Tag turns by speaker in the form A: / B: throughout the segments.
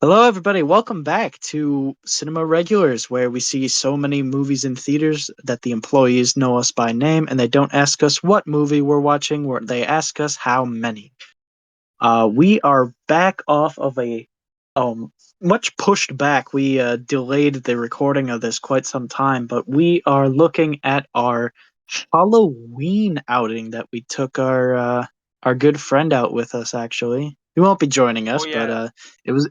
A: Hello, everybody. Welcome back to Cinema Regulars, where we see so many movies in theaters that the employees know us by name, and they don't ask us what movie we're watching. They ask us how many. We are back off of a much pushed back. We delayed the recording of this quite some time, but we are looking at our Halloween outing that we took our good friend out with us. Actually, he won't be joining
B: Oh
A: us, but
B: yeah,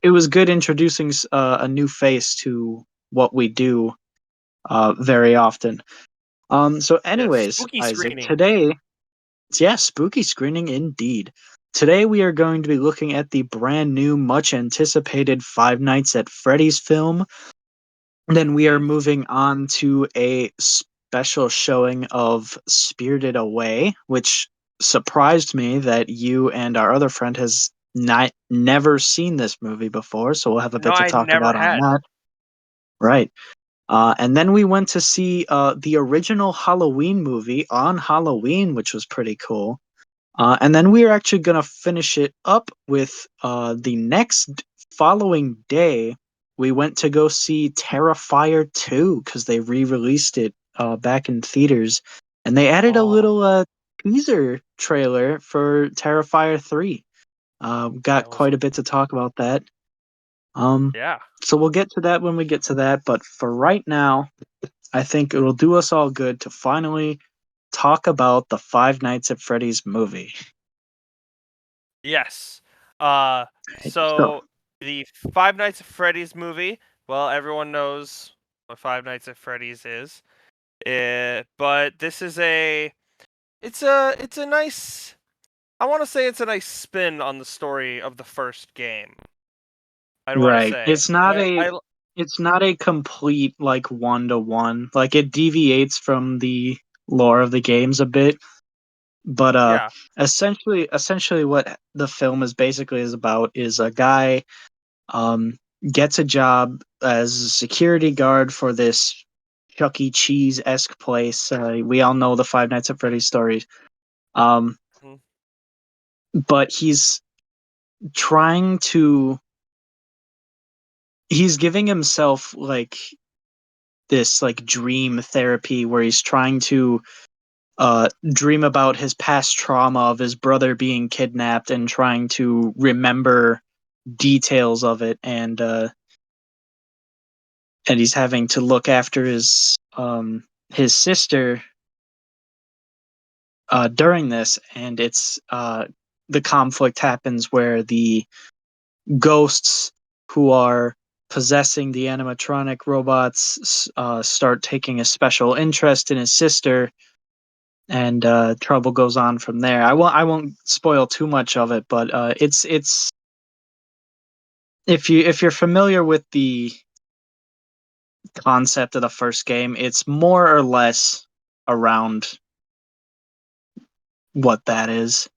A: it was good introducing a new face to what we do very often. So,
B: yeah.
A: anyways,
B: Spooky
A: Isaac,
B: screening.
A: today, yeah, spooky screening indeed. Today we are going to be looking at the brand new, much anticipated Five Nights at Freddy's film. Then we are
B: hmm
A: moving on to a special showing of Spirited Away, which surprised me that you and our other friend has not never seen this movie before, so we'll have a
B: No,
A: bit to
B: I
A: talk
B: never
A: about on
B: had.
A: that. Right. And then we went to see the original Halloween movie on Halloween, which was pretty cool. And then we are actually going to finish it up with the next following day. We went to go see Terrifier 2 because they re released it back in theaters. And they added a
B: Oh,
A: little teaser trailer for Terrifier 3. Got
B: that was
A: quite a bit to talk about that. Um,
B: yeah.
A: so we'll get to that when we get to that. But for right now, I think it'll do us all good to finally talk about the Five Nights at Freddy's movie.
B: Yes. Uh,
A: So,
B: so the Five Nights at Freddy's movie. Well, everyone knows what Five Nights at Freddy's is. But this is it's a nice. I want to say it's a nice spin on the story of the first game. I'd want to
A: right.
B: say.
A: It's not
B: And
A: a it's not a complete like one to one. Like it deviates from the lore of the games a bit, but
B: yeah.
A: essentially what the film is basically is about is a guy um gets a job as a security guard for this Chuck E. Cheese esque place. We all know the Five Nights at Freddy's stories. Um,
B: Mhm.
A: but trying to he's giving himself like this like dream therapy where he's trying to dream about his past trauma of his brother being kidnapped and trying to remember details of it, and he's having to look after his sister during this, and it's the conflict happens where the ghosts who are possessing the animatronic robots start taking a special interest in his sister, and trouble goes on from there. I won't spoil too much of it, but it's if you're familiar with the concept of the first game, it's more or less around what that is.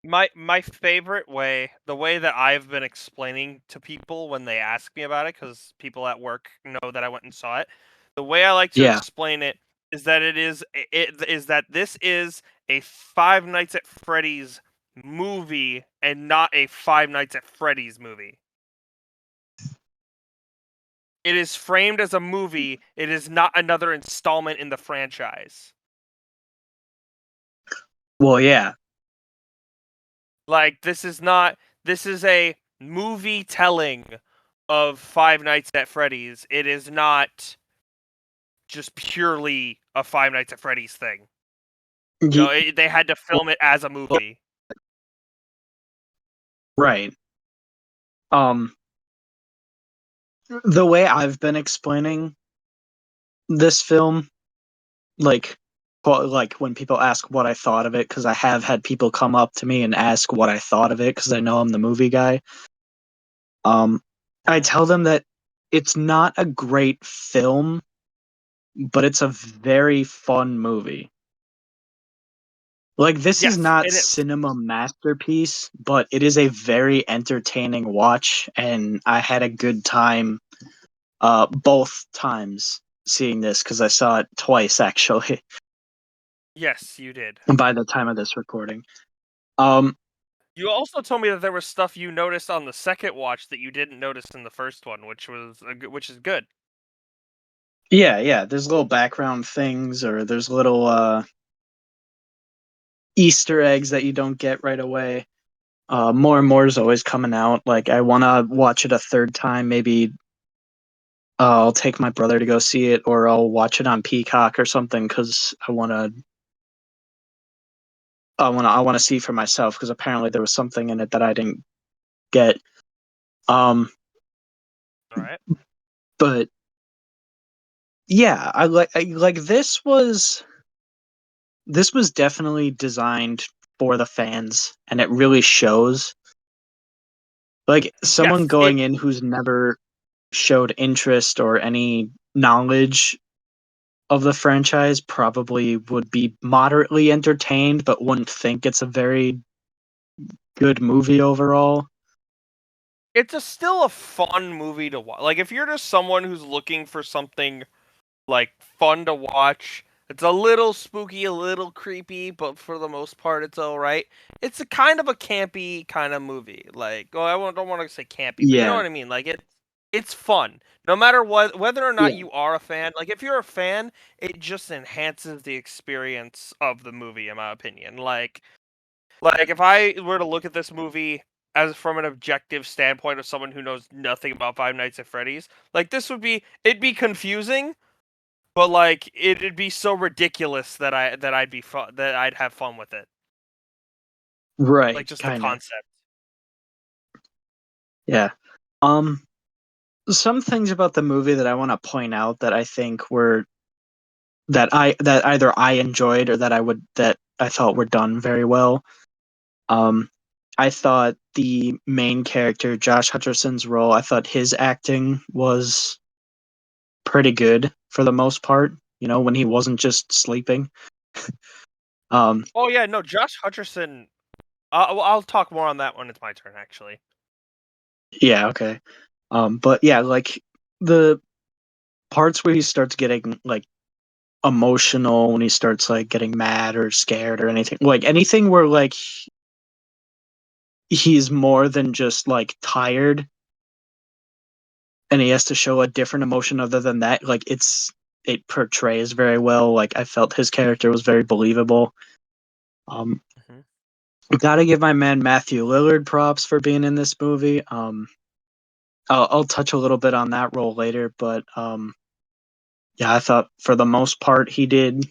B: My favorite way, the way that I've been explaining to people when they ask me about it, because people at work know that I went and saw it. The way I like to
A: Yeah.
B: explain it is that this is a Five Nights at Freddy's movie and not a Five Nights at Freddy's movie. It is framed as a movie. It is not another installment in the franchise.
A: Well, yeah.
B: Like this is not. This is a movie telling of Five Nights at Freddy's. It is not just purely a Five Nights at Freddy's thing.
A: Ye-
B: They had to film it as a movie.
A: right. Um, the way I've been explaining this film, like, like when people ask what I thought of it, because I have had people come up to me and ask what I thought of it, because I know I'm the movie guy. Um, I
B: Mhm.
A: tell them that it's not a great film, but it's a very fun movie. Like this is
B: Yes,
A: not
B: it is.
A: cinema masterpiece, but it is a very entertaining watch, and I had a good time both times seeing this because I saw it twice actually
B: Yes, you did.
A: by the time of this recording. Um
B: You also told me that there was stuff you noticed on the second watch that you didn't notice in the first one, which is good.
A: Yeah. There's little background things, or there's little Easter eggs that you don't get right away. More and more is always coming out. Like I want to watch it a third time. Maybe I'll take my brother to go see it, or I'll watch it on Peacock or something because I want to see for myself because apparently there was something in it that I didn't get. Um,
B: All right.
A: but yeah, I like this was definitely designed for the fans, and it really shows. Like someone
B: Yes, it
A: going in who's never showed interest or any knowledge of the franchise probably would be moderately entertained, but wouldn't think it's a very good movie overall.
B: it's still a fun movie to watch. Like if you're just someone who's looking for something like fun to watch, it's a little spooky, a little creepy, but for the most part, it's all right. It's a kind of a campy kind of movie. Like, oh, don't want to say campy, but you know
A: Yeah,
B: what I mean. Like it's fun, no matter what, whether or not
A: yeah,
B: you are a fan. Like if you're a fan, it just enhances the experience of the movie, in my opinion. Like if I were to look at this movie as from an objective standpoint of someone who knows nothing about Five Nights at Freddy's, like it'd be confusing, but like it'd be so ridiculous that I'd have fun with it. Like
A: right,
B: just the
A: kind of.
B: concept.
A: Yeah. Um, some things about the movie that I want to point out that I think were that either I enjoyed or that I thought were done very well. Um, I thought the main character, Josh Hutcherson's role, I thought his acting was pretty good for the most part. You know, when he wasn't just sleeping. Um,
B: Oh yeah, no, Josh Hutcherson. I'll talk more on that when it's my turn, actually.
A: yeah, okay. But yeah, like the parts where he starts getting like emotional, when he starts like getting mad or scared or anything, like anything where like he's more than just like tired and he has to show a different emotion other than that, like it portrays very well. Like I felt his character was very believable. Um,
B: Hmm.
A: gotta give my man Matthew Lillard props for being in this movie. I'll touch a little bit on that role later, but yeah, I thought for the most part he did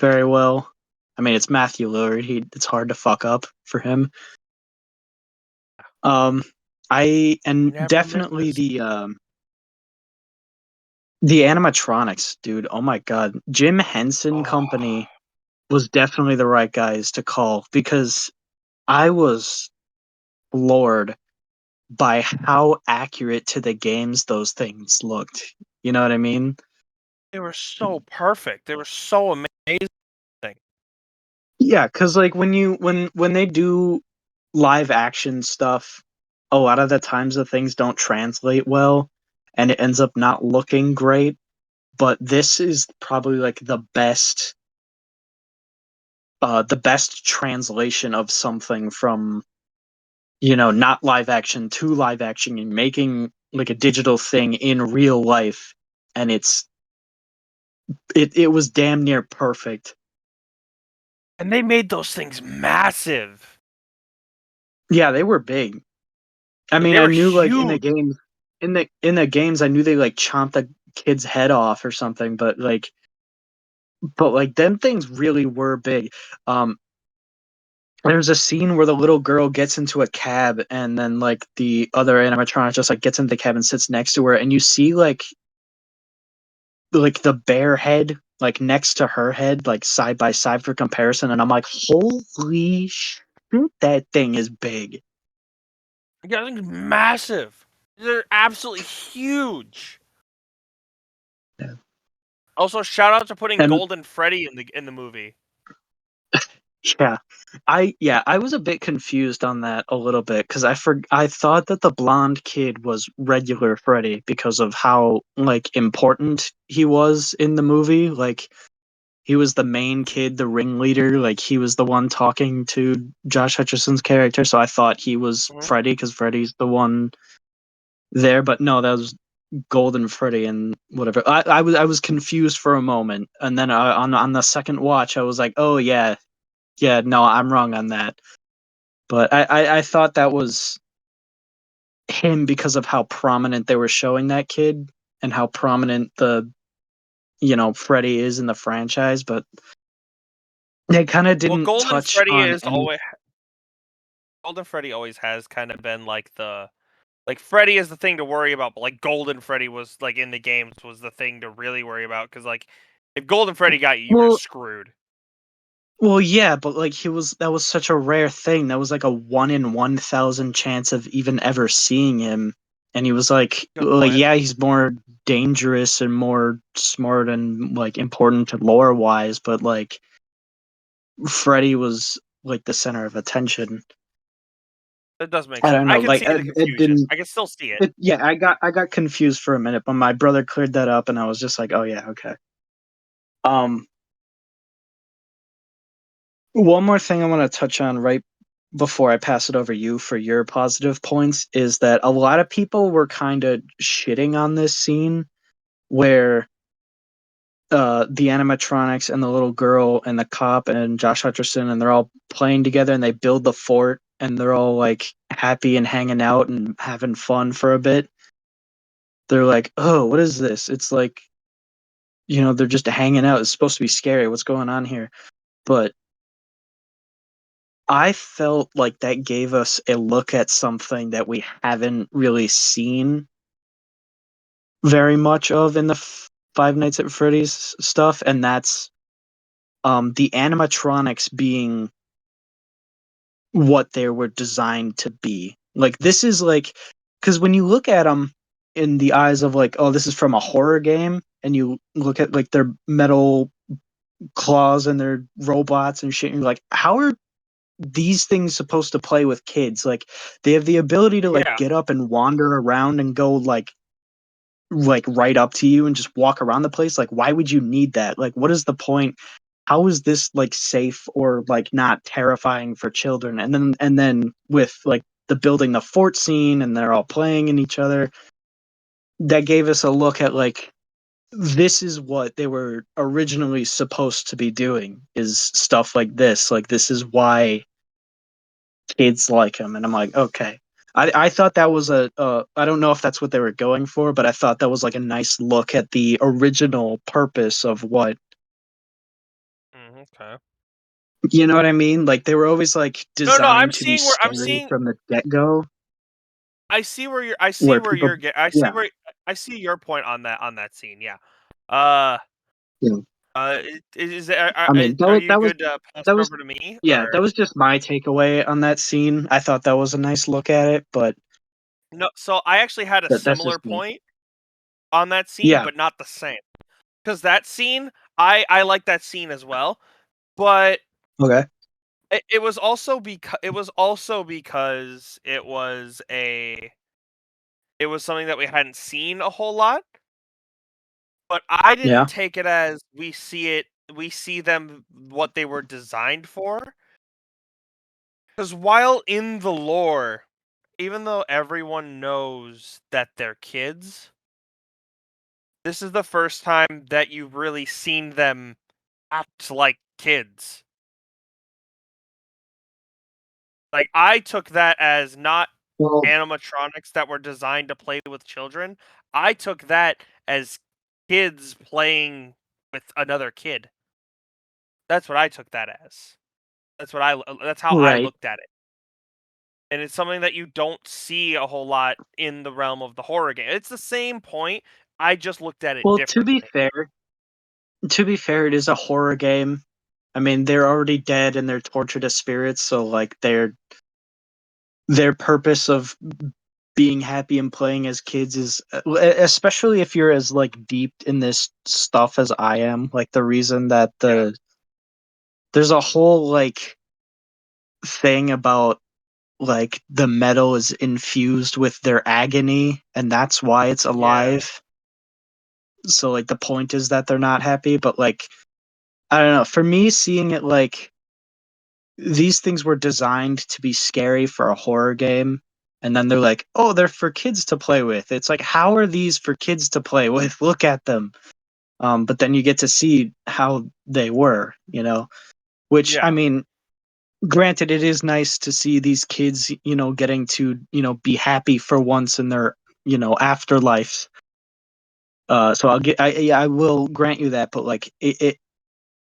A: very well. I mean, it's Matthew Lillard. It's hard to fuck up for him. Um, I
B: He
A: and
B: never
A: definitely
B: misses.
A: the animatronics, dude. Oh my god, Jim Henson
B: Oh,
A: Company was definitely the right guys to call because I was floored by how accurate to the games those things looked. You know what I mean?
B: they were so perfect. They were so amazing.
A: Yeah, because like when they do live action stuff, a lot of the times the things don't translate well, and it ends up not looking great. But this is probably like the best translation of something from not live action to live action and making like a digital thing in real life, and it was damn near perfect.
B: And they made those things massive.
A: Yeah, they were big. I mean,
B: They
A: I
B: were
A: knew like
B: huge.
A: in the games, I knew they like chomped the kid's head off or something, but like them things really were big. Um, there's a scene where the little girl gets into a cab, and then like the other animatronic just like gets into the cab and sits next to her, and you see like the bear head like next to her head, like side by side for comparison, and I'm like, holy shit, that thing is big.
B: Yeah, things massive. They're absolutely huge.
A: Yeah.
B: Also, shout out to putting
A: And
B: Golden Freddy in the movie.
A: yeah, I was a bit confused on that a little bit because I thought that the blonde kid was regular Freddy because of how like important he was in the movie. Like he was the main kid, the ringleader. Like he was the one talking to Josh Hutcherson's character. So I thought he was
B: Mhm.
A: Freddy because Freddy's the one there. But no, that was Golden Freddy and whatever. I was confused for a moment, and then on the second watch, I was like, oh yeah, yeah, no, I'm wrong on that. But I thought that was him because of how prominent they were showing that kid and how prominent the Freddy is in the franchise, but they kind of
B: Well,
A: didn't touch on any.
B: Golden Freddy always has kind of been like the like Freddy is the thing to worry about, but like Golden Freddy was like in the games was the thing to really worry about because like if Golden Freddy got you, you were
A: Well,
B: just screwed.
A: well, yeah, but like that was such a rare thing. That was like a 1 in 1,000 chance of even ever seeing him. And he was
B: Good point.
A: yeah, he's more dangerous and more smart and like important to lore wise, but like Freddy was like the center of attention.
B: That does make
A: I
B: sense.
A: don't
B: I
A: know,
B: can
A: like
B: see the
A: it
B: confusion.
A: didn't.
B: I can still see it.
A: Yeah, I got confused for a minute, but my brother cleared that up, and I was just like, oh yeah, okay. Um, One more thing I want to touch on right before I pass it over you for your positive points is that a lot of people were kind of shitting on this scene where the animatronics and the little girl and the cop and Josh Hutcherson and they're all playing together and they build the fort and they're all like happy and hanging out and having fun for a bit. They're like, "Oh, what is this?" It's like, they're just hanging out. It's supposed to be scary. What's going on here? But I felt like that gave us a look at something that we haven't really seen very much of in the Five Nights at Freddy's stuff, and that's the animatronics being what they were designed to be. Like this is like because when you look at them in the eyes of like, oh, this is from a horror game, and you look at like their metal claws and their robots and shit, and you're like, how are these things supposed to play with kids? Like they have the ability to like
B: Yeah.
A: get up and wander around and go like right up to you and just walk around the place. Like why would you need that? Like what is the point? How is this like safe or like not terrifying for children? And then with like the building the fort scene and they're all playing in each other, that gave us a look at like this is what they were originally supposed to be doing is stuff like this. Like this is why kids like him, and I'm like, okay. I thought that was I don't know if that's what they were going for, but I thought that was like a nice look at the original purpose of what,
B: Okay.
A: you know what I mean? Like they were always like
B: No. I'm
A: designed to be
B: seeing where I'm
A: scary
B: seeing.
A: from the get go,
B: I see where you're. I see
A: where
B: where
A: people,
B: you're. I see
A: yeah,
B: where. I see your point on that scene. Yeah. Uh.
A: yeah.
B: Is
A: I mean
B: are you good to pass
A: that
B: it
A: was
B: over to me
A: yeah,
B: or
A: that was just my takeaway on that scene. I thought that was a nice look at it, but
B: no? So I actually had a
A: that's
B: similar
A: just me.
B: point on that scene,
A: Yeah.
B: but not the same. Because that scene, I like that scene as well, but
A: Okay.
B: it was also because it was something that we hadn't seen a whole lot. But I didn't
A: Yeah.
B: take it as we see them what they were designed for. Because while in the lore, even though everyone knows that they're kids, this is the first time that you've really seen them act like kids. Like I took that as not
A: Well,
B: animatronics that were designed to play with children. I took that as kids playing with another kid. That's what I took that as. That's how I
A: right.
B: looked at it. And it's something that you don't see a whole lot in the realm of the horror game. It's the same point. I just looked at it
A: Well,
B: differently.
A: to be fair, it is a horror game. I mean, they're already dead and they're tortured as spirits, so like their purpose of being happy and playing as kids is especially if you're as like deep in this stuff as I am, like the reason that
B: Yeah.
A: there's a whole like thing about like the metal is infused with their agony and that's why it's
B: Yeah.
A: alive. So like the point is that they're not happy, but like I don't know. For me, seeing it like these things were designed to be scary for a horror game, and then they're like, oh, they're for kids to play with. It's like, how are these for kids to play with? Look at them. But then you get to see how they were, which I
B: Yeah,
A: mean, granted, it is nice to see these kids, getting to, be happy for once in their, afterlife. So I will grant you that, but like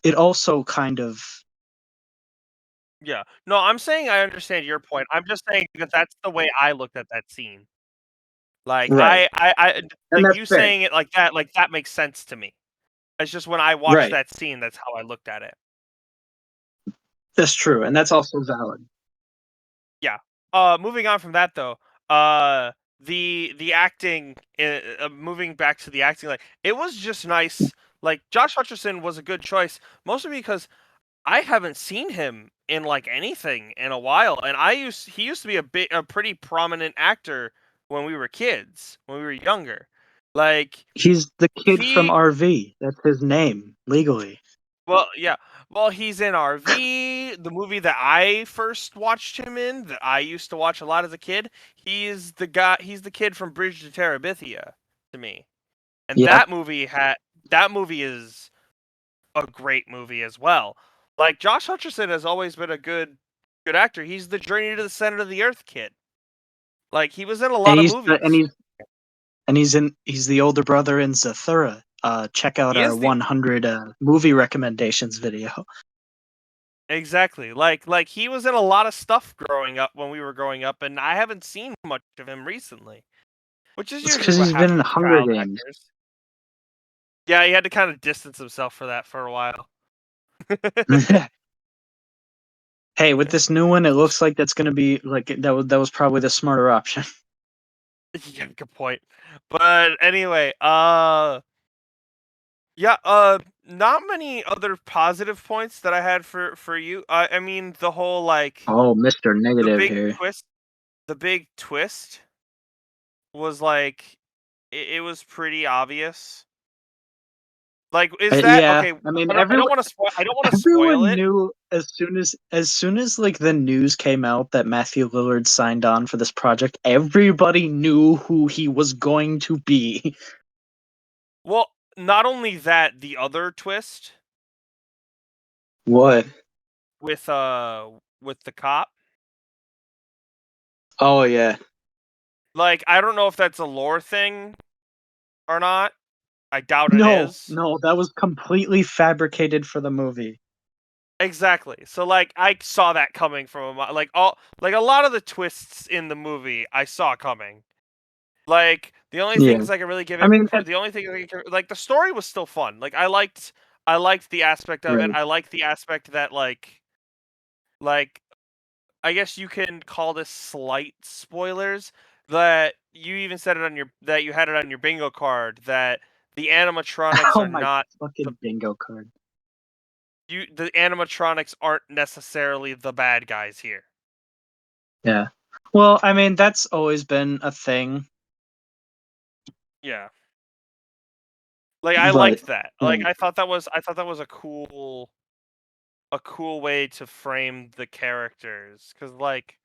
A: it also kind of
B: yeah. No, I'm saying I understand your point. I'm just saying because that's the way I looked at that scene. Like
A: right, and
B: like
A: that's
B: you
A: fair,
B: saying it like that makes sense to me. It's just when I watched
A: right?
B: that scene, that's how I looked at it.
A: That's true, and that's also valid.
B: Yeah. Moving on from that though, uh, the acting, moving back to the acting, like it was just nice. Like Josh Hutcherson was a good choice, mostly because I haven't seen him in like anything in a while, and he used to be a pretty prominent actor when we were kids, when we were younger. Like
A: He's the kid from
B: he
A: RV. That's his name legally.
B: Well, yeah. Well, he's in RV, the movie that I first watched him in, that I used to watch a lot as a kid. He's the kid from Bridge to Terabithia to me. And
A: Yeah,
B: that movie is a great movie as well. Like Josh Hutcherson has always been a good actor. He's the Journey to the Center of the Earth kid. Like he was in a
A: and
B: lot of movies.
A: he's the older brother in Zathura. Check out
B: He
A: our
B: is the
A: 100 movie recommendations video.
B: Exactly. Like he was in a lot of stuff growing up when we were growing up, and I haven't seen much of him recently. Which is
A: It's
B: usually
A: because
B: what
A: he's been in
B: happens with
A: Hunger
B: child
A: Games.
B: actors. Yeah, he had to kind of distance himself for that for a while.
A: Hey, with this new one, it looks like that's gonna be like that was probably the smarter option.
B: Yeah, good point. But anyway, yeah, not many other positive points that I had for you. I mean, the whole like
A: Oh, Mr.
B: the
A: Negative
B: big
A: here.
B: twist, the big twist was like it was pretty obvious. Like, is that
A: Yeah,
B: okay?
A: I mean,
B: I don't want to spoil. I don't want to spoil
A: everyone
B: it.
A: knew as soon as like the news came out that Matthew Lillard signed on for this project, everybody knew who he was going to be.
B: Well, not only that, the other twist
A: What?
B: with the cop.
A: Oh yeah.
B: Like, I don't know if that's a lore thing or not. I doubt it
A: No,
B: is.
A: no, that was completely fabricated for the movie.
B: Exactly. So like I saw that coming from like a lot of the twists in the movie I saw coming. Like the only
A: Yeah.
B: things I can really give
A: I
B: it
A: mean,
B: for the only thing I can, like the story was still fun. Like I liked the aspect of it.
A: right.
B: I liked the aspect that like I guess you can call this slight spoilers, that you even said it on your that you had it on your bingo card, that the animatronics
A: Oh
B: are
A: my
B: not the
A: fucking bingo card.
B: the animatronics aren't necessarily the bad guys here.
A: Yeah. Well, I mean, that's always been a thing,
B: Yeah. Like I
A: but
B: liked that. Like
A: mm,
B: I thought that was a cool way to frame the characters, cuz like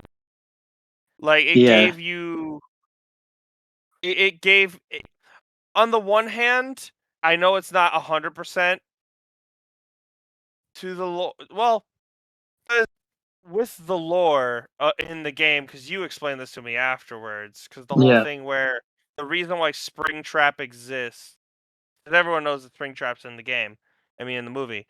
B: it
A: yeah,
B: gave you it gave it, on the one hand, I know it's not 100% to the well, with the lore in the game, because you explained this to me afterwards, because the whole
A: yeah,
B: thing where the reason why Springtrap exists, because everyone knows that Springtrap's in the game. I mean, in the movie.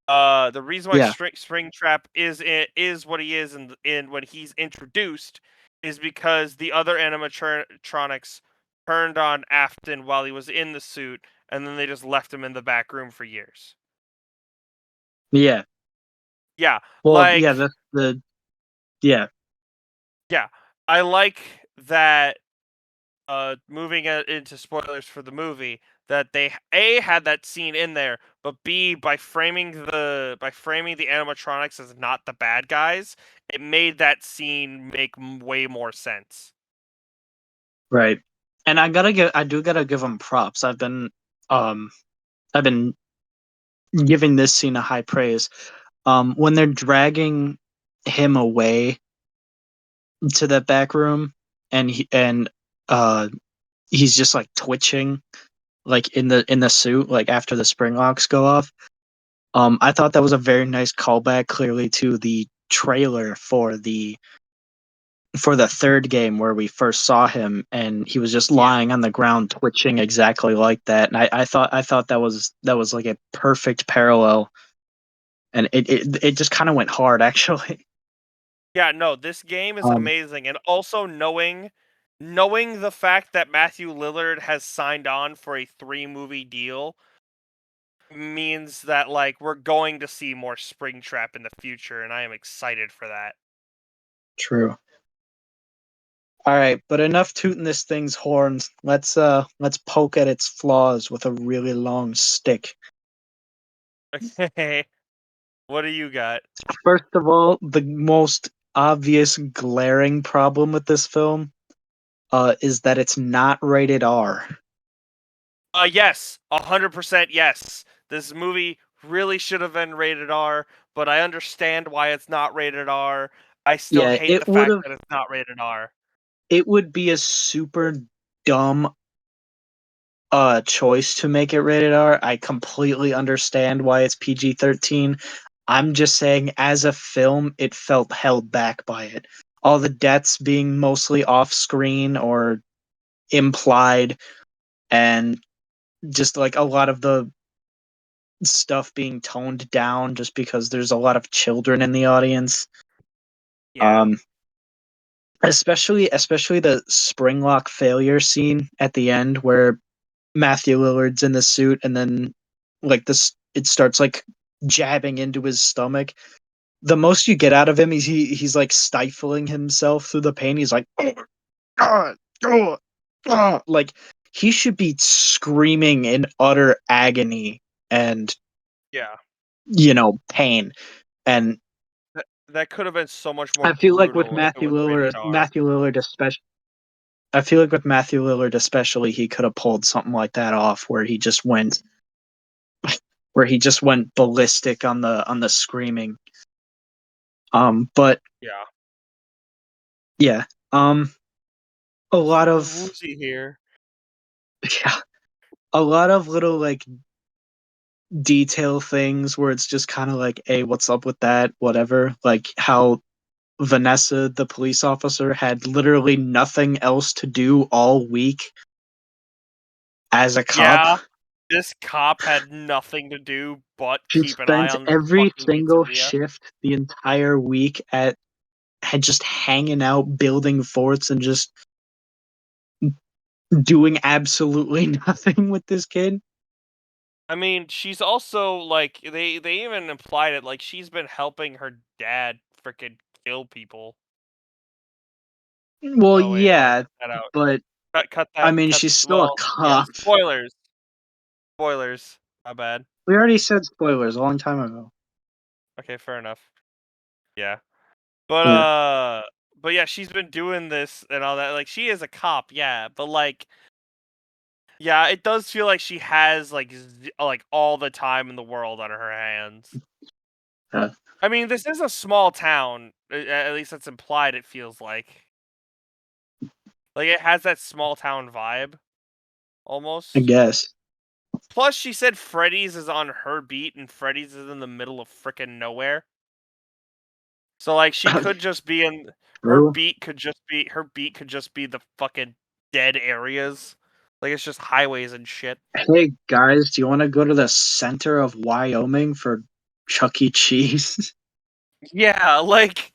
B: The reason why
A: yeah,
B: Springtrap is what he is in when he's introduced is because the other animatronics turned on Afton while he was in the suit, and then they just left him in the back room for years.
A: yeah.
B: Yeah,
A: Well, yeah,
B: like
A: the yeah,
B: yeah, I like that. Moving into spoilers for the movie, that they a had that scene in there, but b by framing the animatronics as not the bad guys, it made that scene make way more sense.
A: right. And I do gotta give him props. Um, I've been giving this scene a high praise. When they're dragging him away to that back room, and he's just like twitching, like in the suit, like after the spring locks go off. I thought that was a very nice callback, clearly to the trailer for the third game where we first saw him, and he was just
B: Yeah.
A: lying on the ground twitching exactly like that. And I thought that was like a perfect parallel, and it just kind of went hard actually.
B: Yeah, no, this game is
A: Um,
B: amazing, and also knowing the fact that Matthew Lillard has signed on for a 3-movie deal means that like we're going to see more Springtrap in the future, and I am excited for that.
A: True. All right, but enough tooting this thing's horns. Let's poke at its flaws with a really long stick.
B: Okay, what do you got?
A: First of all, the most obvious glaring problem with this film is that it's not rated R.
B: Yes, 100% yes. This movie really should have been rated R, but I understand why it's not rated R. I still
A: Yeah,
B: hate the fact that it's not rated R.
A: it would be a super dumb choice to make it rated R. I completely understand why it's PG-13. I'm just saying as a film it felt held back by it. All the deaths being mostly off screen or implied, and just like a lot of the stuff being toned down just because there's a lot of children in the audience.
B: Yeah.
A: Um especially the Springlock failure scene at the end where Matthew Lillard's in the suit, and then like this it starts like jabbing into his stomach. The most you get out of him is he's like stifling himself through the pain. He's like, "Oh, God, oh, ah." Like he should be screaming in utter agony and
B: Yeah.
A: pain. And
B: That could have been so much more
A: I feel like with
B: brutal if it was rated R.
A: Matthew Lillard especially, I feel like with Matthew Lillard especially, he could have pulled something like that off where he just went ballistic on the screaming. But
B: Yeah.
A: yeah, a
B: He's a
A: lot
B: little
A: of
B: woozy here.
A: yeah, a lot of little like detail things where it's just kind of like, hey, what's up with that? Whatever. Like how Vanessa, the police officer, had literally nothing else to do all week as a cop.
B: Yeah. This cop had nothing to do but
A: She
B: keep an eye
A: spent
B: on the
A: every
B: fucking
A: single
B: pizzeria.
A: shift the entire week at had just hanging out, building forts, and just doing absolutely nothing with this kid.
B: I mean, she's also like they even implied it like she's been helping her dad freaking kill people.
A: Well,
B: Oh wait, no,
A: yeah,
B: cut that out.
A: but
B: Cut
A: I
B: that.
A: mean,
B: Cut.
A: she's still a
B: Well, yeah.
A: cop.
B: Spoilers. Spoilers. My bad.
A: We already said spoilers a long time ago.
B: Okay, fair enough. Yeah. But
A: Yeah.
B: but yeah, she's been doing this and all that. Like she is a cop, yeah, but like yeah, it does feel like she has like all the time in the world on her hands.
A: Uh,
B: I mean, this is a small town. At least that's implied. It feels like it has that small town vibe
A: I
B: almost.
A: guess.
B: Plus, she said Freddy's is on her beat, and Freddy's is in the middle of frickin' nowhere. So like, she could just be in
A: True.
B: her beat could just be the fucking dead areas. Like it's just highways and shit.
A: Hey guys, do you want to go to the center of Wyoming for Chuck E. Cheese?
B: Yeah, like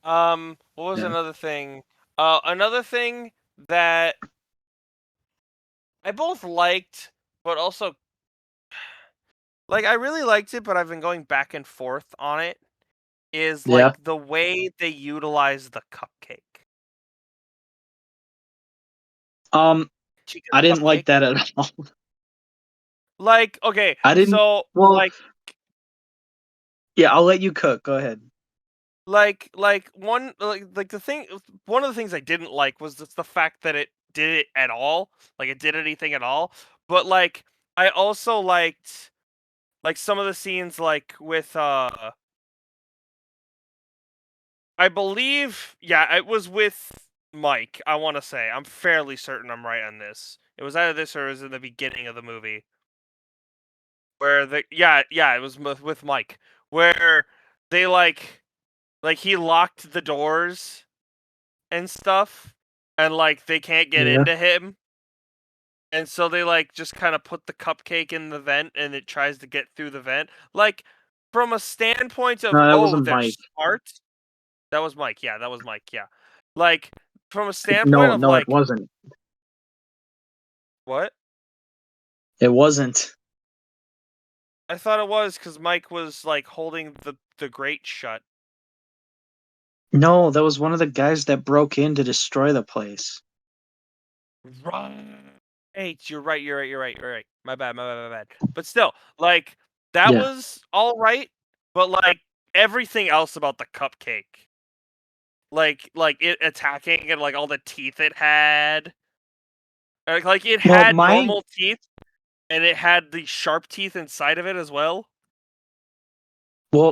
B: what was
A: Yeah.
B: another thing? Another thing that I both liked, but also like I really liked it, but I've been going back and forth on it, is
A: Yeah.
B: like the way they utilize the cupcake.
A: Um,
B: Chica's
A: I didn't like
B: cupcake.
A: that at all.
B: Like, okay,
A: I didn't.
B: so
A: Well, yeah, I'll let you cook. Go ahead.
B: like the thing one of the things I didn't like was just the fact that it did it at all. Like it did anything at all. But like I also liked like some of the scenes like with I believe it was with Mike, I want to say. I'm fairly certain I'm right on this. It was either this or it was in the beginning of the movie. Where it was with Mike, where they like he locked the doors and stuff, and like they can't get
A: Yeah.
B: into him, and so they like just kind of put the cupcake in the vent, and it tries to get through the vent. Like from a standpoint
A: No,
B: of,
A: that
B: oh,
A: wasn't
B: they're
A: Mike.
B: smart. That was Mike. Yeah, that was Mike. Yeah, like from a standpoint
A: No,
B: of
A: no, it
B: like
A: wasn't.
B: what
A: It wasn't.
B: I thought it was because Mike was like holding the grate shut.
A: No, that was one of the guys that broke in to destroy the place.
B: Right. You're right. You're right. You're right. You're right. My bad. My bad. My bad. But still, like that
A: Yeah.
B: was all right. But like everything else about the cupcake, like it attacking and like all the teeth it had, like it
A: Well,
B: had normal teeth and it had the sharp teeth inside of it as well.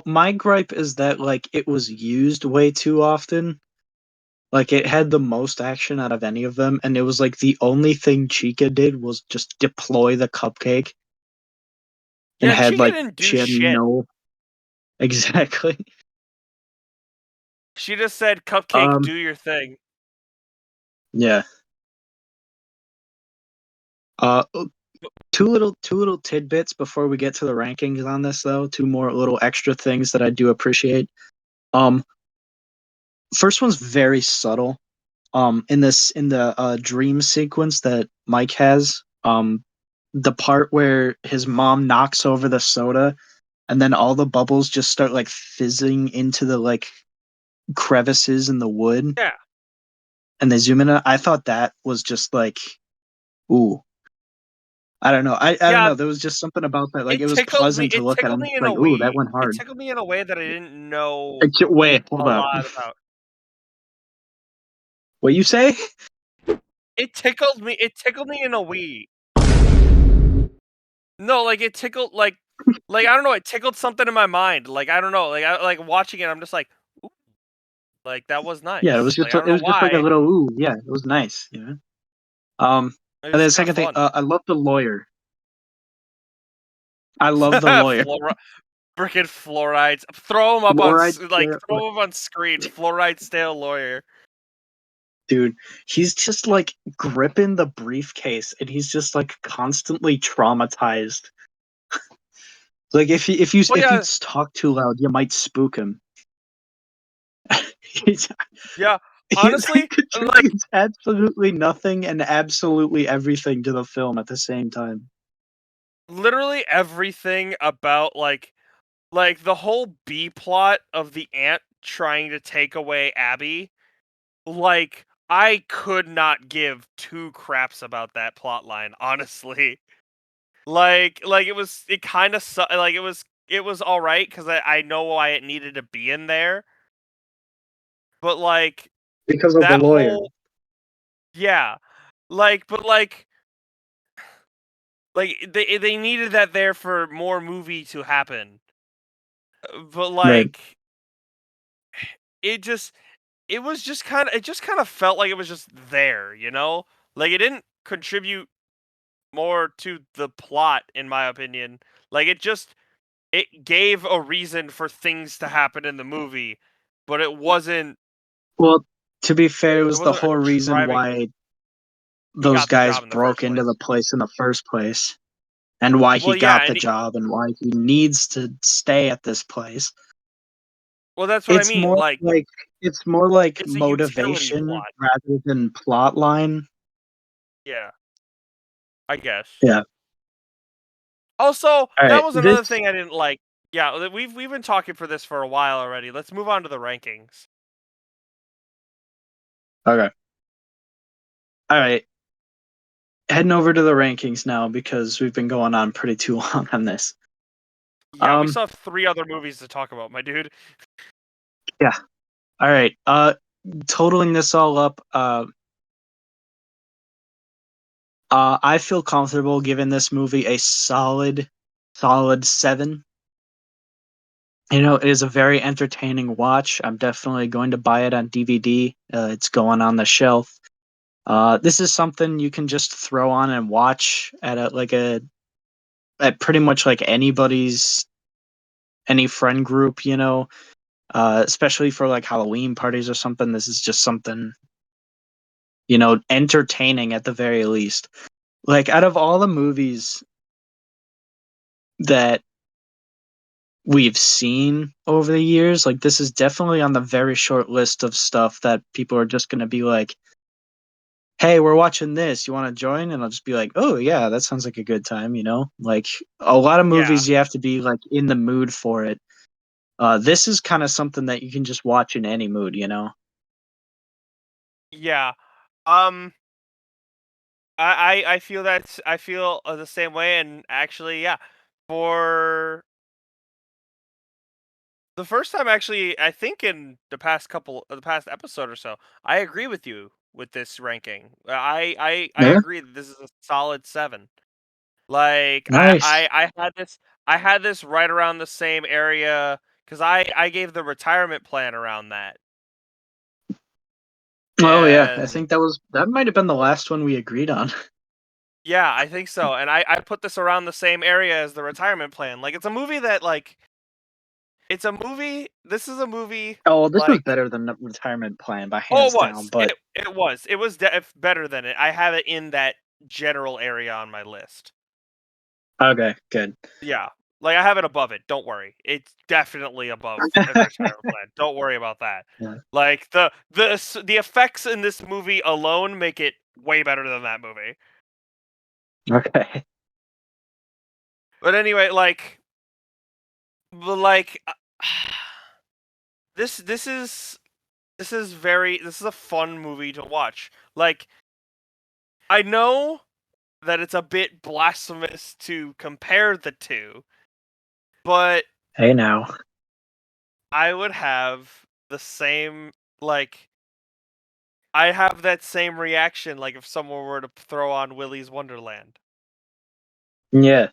A: my gripe is that like it was used way too often. Like it had the most action out of any of them, and it was like the only thing Chica did was just deploy the cupcake and
B: Yeah,
A: had
B: Chica
A: like
B: didn't do
A: she had
B: shit.
A: no exactly.
B: She just said, "Cupcake,
A: Um
B: do your thing."
A: yeah. Uh two little tidbits before we get to the rankings on this though. Two more little extra things that I do appreciate. Um First one's very subtle. In the dream sequence that Mike has, the part where his mom knocks over the soda and then all the bubbles just start like fizzing into the like crevices in the wood
B: Yeah,
A: and they zoom in. I thought that was just like, ooh, I don't know. I don't
B: yeah.
A: know. There was just something about that. Like
B: It
A: it was
B: tickled me.
A: pleasant to
B: It
A: look at.
B: tickled
A: I'm
B: me in a
A: like, ooh, that
B: way.
A: went
B: It
A: hard.
B: tickled me in a way that I didn't know
A: Wait,
B: a
A: hold up.
B: lot about.
A: What you say?
B: It tickled me. It tickled me in a way. No, like it tickled like I don't know. It tickled something in my mind. Like I don't know. Like I like watching it. I'm just like, ooh, like that was
A: Yeah,
B: nice. Like I don't
A: it
B: know
A: was just like a
B: why.
A: little ooh. Yeah, it was nice. You know. Um,
B: It
A: and then
B: was
A: the
B: kind of
A: second thing,
B: fun.
A: I love the lawyer. I love the lawyer.
B: Fluoride, freaking fluorides. Throw him up on
A: Fluoride,
B: like throw him on screen. Fluoride stale lawyer.
A: dude, he's just like gripping the briefcase, and he's just like constantly traumatized. Like
B: Well,
A: if you
B: yeah,
A: talk too loud, you might spook him. he's
B: yeah.
A: he's
B: Honestly,
A: like
B: like
A: contributes absolutely nothing and absolutely everything to the film at the same time.
B: literally everything about like the whole B plot of the ant trying to take away Abby. Like I could not give two craps about that plot line, honestly. Like it kind of like it was all right because I know why it needed to be in there, but like
A: Because of the
B: that
A: lawyer.
B: whole yeah, but like they needed that there for more movie to happen, but
A: Right.
B: like it just it just kind of felt like it was just there, you know, like it didn't contribute more to the plot in my opinion. Like it gave a reason for things to happen in the movie, but
A: Well, to be fair, it
B: it
A: was the
B: wasn't a
A: whole reason
B: driving.
A: why
B: He
A: those
B: got the
A: guys
B: job in the
A: broke
B: first
A: into
B: place.
A: the place in the first place, and why he
B: Well, yeah,
A: got the job, and why he needs to stay at this place.
B: well, that's what I
A: It's
B: mean.
A: more
B: Like
A: like it's more like
B: it's a utility
A: motivation
B: plot.
A: rather than plot line.
B: Yeah, I guess.
A: Yeah.
B: Also,
A: All
B: that
A: right.
B: was another
A: This.
B: thing I didn't like. Yeah, we've been talking for this for a while already. Let's move on to the rankings.
A: Okay. All right. Heading over to the rankings now because we've been going on pretty too long on this.
B: Yeah, we
A: Um.
B: still have three other movies to talk about, my dude.
A: Yeah. All right. Totaling this all up. I feel comfortable giving this movie a solid 7. You know, it is a very entertaining watch. I'm definitely going to buy it on DVD. It's going on the shelf. This is something you can just throw on and watch at at pretty much like any friend group, you know. Especially for like Halloween parties or something. This is just something, you know, entertaining at the very least. Like out of all the movies that we've seen over the years, like this is definitely on the very short list of stuff that people are just going to be like, "Hey, we're watching this. You want to join?" And I'll just be like, "Oh yeah, that sounds like a good time." You know, like a lot of
B: Yeah,
A: movies, you have to be like in the mood for it. This is kind of something that you can just watch in any mood. You know.
B: yeah. Um, I feel I feel the same way, and actually, yeah, for the first time, actually, I think in the past episode or so, I agree with you with this ranking. I
A: Yeah.
B: agree that this is a solid 7. Like
A: Nice.
B: I had this right around the same area because I gave the retirement plan around that,
A: Oh yeah, I
B: and
A: think that might have been the last one we agreed on.
B: yeah, I think so. And I put this around the same area as the retirement plan. Like it's a movie that like it's a movie. This is a movie
A: Oh, this was
B: like
A: better than the Retirement Plan by
B: oh, it
A: hands down.
B: was.
A: But
B: It was better than it. I have it in that general area on my list.
A: okay, good.
B: Yeah. Like I have it above it. Don't worry. It's definitely above a retirement plan. Don't worry about that.
A: Yeah.
B: Like the effects in this movie alone make it way better than that movie.
A: Okay.
B: But anyway, like this this is a fun movie to watch. Like I know that it's a bit blasphemous to compare the two, but
A: Hey now.
B: I would have the same like I have that same reaction like if someone were to throw on Willy's Wonderland.
A: Yeah.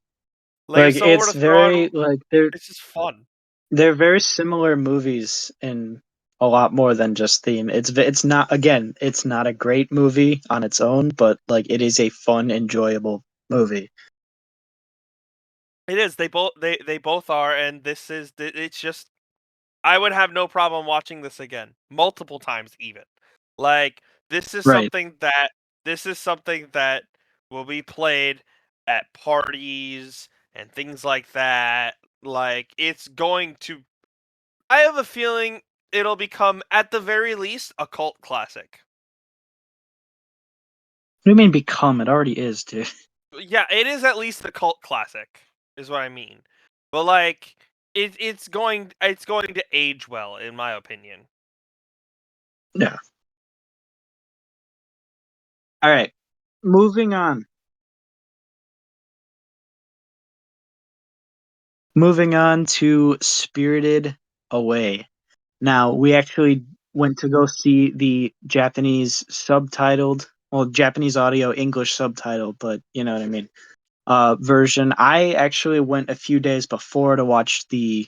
B: Like if
A: Like
B: someone were
A: it's
B: to throw on
A: very like
B: it's just fun.
A: they're very similar movies in a lot more than just theme. It's not, again, it's not a great movie on its own, but like it is a fun, enjoyable movie.
B: It is. They both are, and it's just I would have no problem watching this again, multiple times even. Like this is
A: Right.
B: something that this is something that will be played at parties and things like that. Like it's going to I have a feeling it'll become at the very least a cult classic.
A: What do you mean become? It already is, dude.
B: Yeah, it is at least a cult classic is what I mean. But like it's going to age well in my opinion.
A: Yeah. All right. Moving on. Moving on to Spirited Away. Now, we actually went to go see the Japanese subtitled, well, Japanese audio, English subtitle, but you know what I mean, version. I actually went a few days before to watch the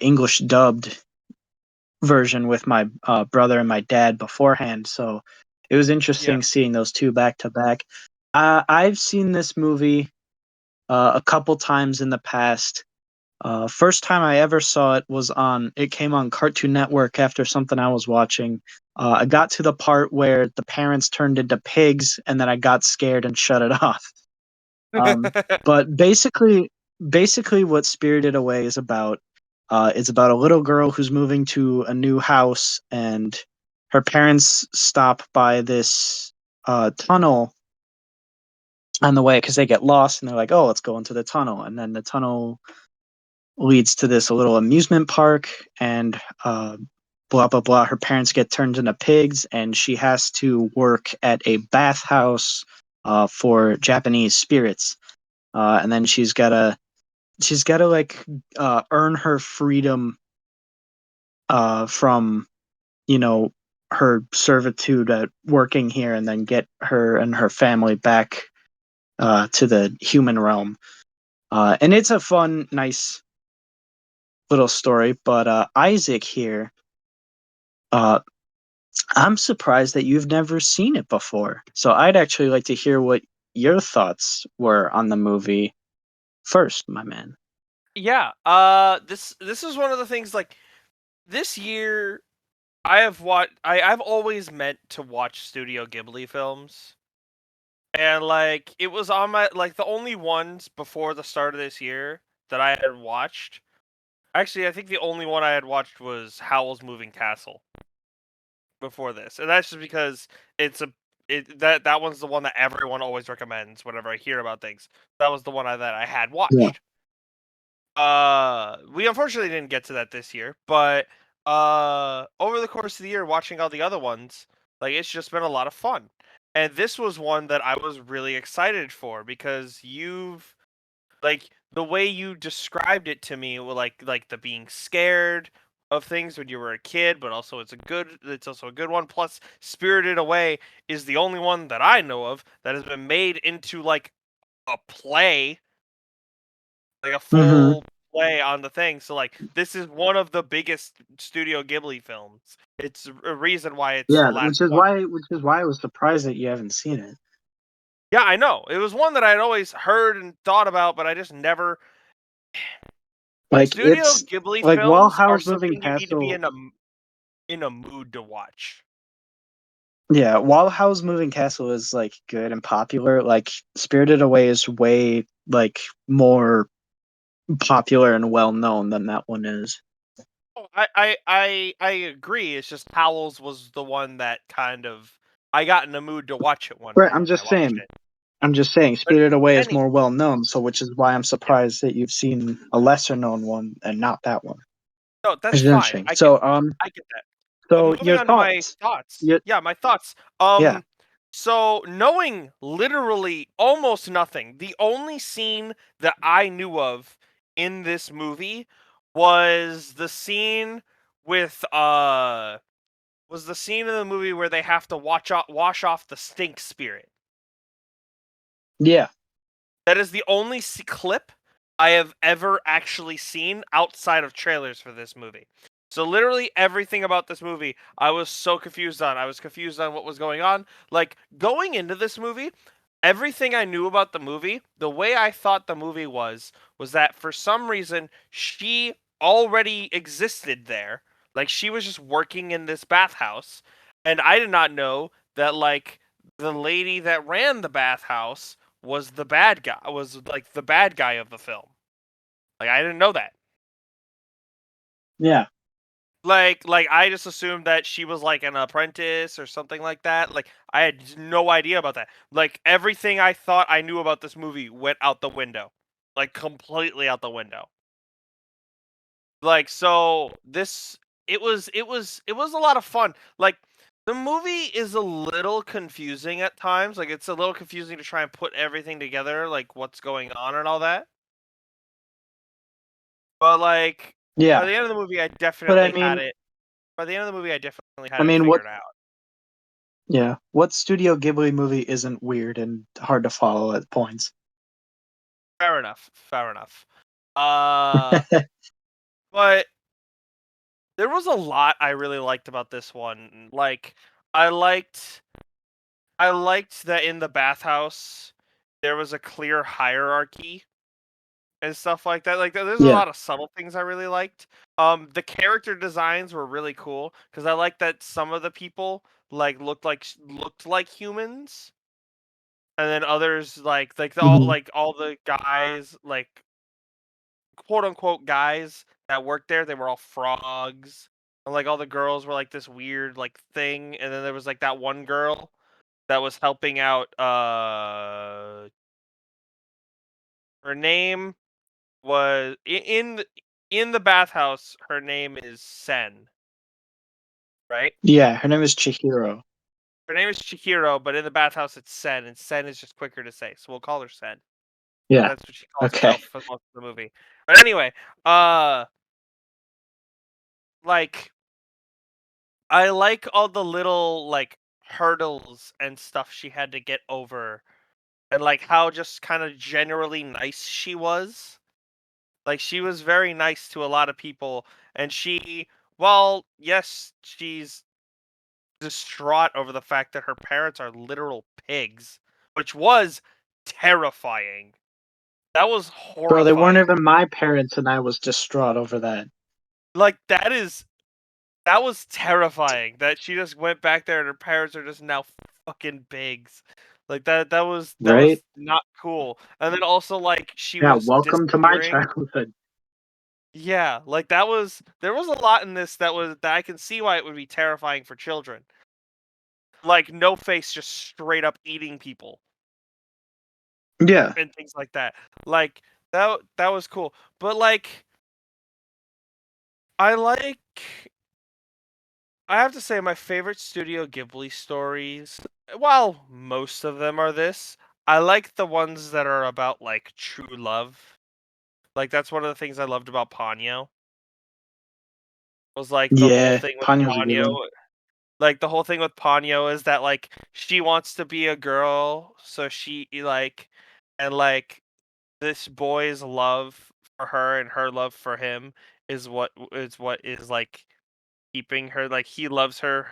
A: English dubbed version with my brother and my dad beforehand, so it was
B: Yeah.
A: interesting seeing those two back to back. I've seen this movie a couple times in the past. First time I ever saw it was it came on Cartoon Network after something I was watching. I got to the part where the parents turned into pigs, and then I got scared and shut it off. Um, but basically, what Spirited Away is about, it's about a little girl who's moving to a new house, and her parents stop by this tunnel on the way because they get lost, and they're like, "Oh, let's go into the tunnel," and then the tunnel leads to this little amusement park, and blah blah blah. Her parents get turned into pigs, and she has to work at a bathhouse for Japanese spirits. And then she's gotta like earn her freedom from, you know, her servitude at working here, and then get her and her family back to the human realm. And it's a fun, nice little story. But Isaac here, uh, I'm surprised that you've never seen it before. So I'd actually like to hear what your thoughts were on the movie first, my man.
B: Yeah. This is one of the things like this year I've always meant to watch Studio Ghibli films. And like it was on my like the only ones before the start of this year that I had watched. Actually, I think the only one I had watched was Howl's Moving Castle before this. And that's just because it's a that one's the one that everyone always recommends whenever I hear about things. That was the one that I had
A: Yeah.
B: watched. We unfortunately didn't get to that this year, but over the course of the year watching all the other ones, like it's just been a lot of fun. And this was one that I was really excited for because you've like the way you described it to me, like the being scared of things when you were a kid, but also it's also a good one. Plus, Spirited Away is the only one that I know of that has been made into like a play, like a
A: Hmm.
B: full play on the thing. So like this is one of the biggest Studio Ghibli films. It's a reason why it's the
A: Yeah,
B: last one.
A: which is why I was surprised that you haven't seen it.
B: Yeah, I know. It was one that I'd always heard and thought about, but I just never.
A: Like
B: Studio
A: it's
B: Ghibli
A: like while
B: films are
A: Howl's Moving
B: something you need to be
A: Castle,
B: in a mood to watch.
A: yeah, while Howl's Moving Castle is like good and popular, like Spirited Away is way like more popular and well known than that one is.
B: Oh, I agree. It's just Howl's was the one that kind of I got in the mood to watch it one
A: Right,
B: day and I watched it.
A: I'm just saying,
B: But
A: Spirited Away is
B: any
A: more well known, so which is why I'm
B: yeah,
A: surprised that you've seen a lesser known one and not that one.
B: no, that's
A: Which is
B: fine.
A: interesting. So
B: I get that. But
A: so
B: moving
A: your
B: on to my
A: thoughts.
B: thoughts.
A: Yeah,
B: Yeah, my thoughts.
A: yeah,
B: So knowing literally almost nothing, the only scene that I knew of in this movie was the scene with was the scene in the movie where they have to wash off the stink spirit.
A: yeah,
B: That is the only clip I have ever actually seen outside of trailers for this movie. So literally everything about this movie, I was so confused on. I was confused on what was going on. Like going into this movie, everything I knew about the movie, the way I thought the movie was that for some reason she already existed there. Like she was just working in this bathhouse, and I did not know that like the lady that ran the bathhouse was the bad guy, was like the bad guy of the film. Like I didn't know that.
A: yeah,
B: Like I just assumed that she was like an apprentice or something like that. Like I had no idea about that. Like everything I thought I knew about this movie went out the window. Like completely out the window. Like so this it was a lot of fun. Like the movie is a little confusing at times. Like it's a little confusing to try and put everything together, like what's going on and all that. But like by
A: yeah.
B: the end of the movie,
A: But
B: By the end of the movie, I definitely
A: I
B: had it
A: mean, what?
B: figured out.
A: Yeah, what Studio Ghibli movie isn't weird and hard to follow at points?
B: Fair enough. Fair enough. Uh, but there was a lot I really liked about this one. Like I liked I liked that in the bathhouse there was a clear hierarchy and stuff like that. Like there's a
A: Yeah.
B: lot of subtle things I really liked. The character designs were really cool because I like that some of the people like looked like humans, and then others
A: Hmm.
B: like all the guys like quote unquote guys that worked there, they were all frogs. And like all the girls were like this weird like thing, and then there was like that one girl that was helping out her name was in the bathhouse. Her name is Sen, right?
A: Yeah, her name is Chihiro.
B: Her name is Chihiro, but in the bathhouse it's Sen, and Sen is just quicker to say, so we'll call her Sen.
A: Yeah.
B: That's what she calls
A: Okay.
B: herself for most of the movie. But anyway, uh, like I like all the little like hurdles and stuff she had to get over and like how just kind of generally nice she was. Like she was very nice to a lot of people, and well, yes, she's distraught over the fact that her parents are literal pigs, which was terrifying. That was
A: Bro, they weren't
B: horrifying.
A: even my parents, and I was distraught over that.
B: Like that was terrifying that she just went back there and her parents are just now fucking pigs. Like that
A: Right?
B: was not cool. And then also like she
A: Yeah,
B: was
A: welcome to my
B: disappearing.
A: childhood.
B: Yeah, like there was a lot in this that I can see why it would be terrifying for children. Like No Face just straight up eating people
A: Yeah,
B: and things like that. Like that was cool. But like I like I have to say my favorite Studio Ghibli stories, while most of them are this, I like the ones that are about like true love. Like that's one of the things I loved about Ponyo. Was like the whole
A: yeah.
B: thing with
A: Ponyo's a good
B: Ponyo.
A: one.
B: Like the whole thing with Ponyo is that like she wants to be a girl, so she like and like this boy's love for her and her love for him is what is like keeping her like he loves her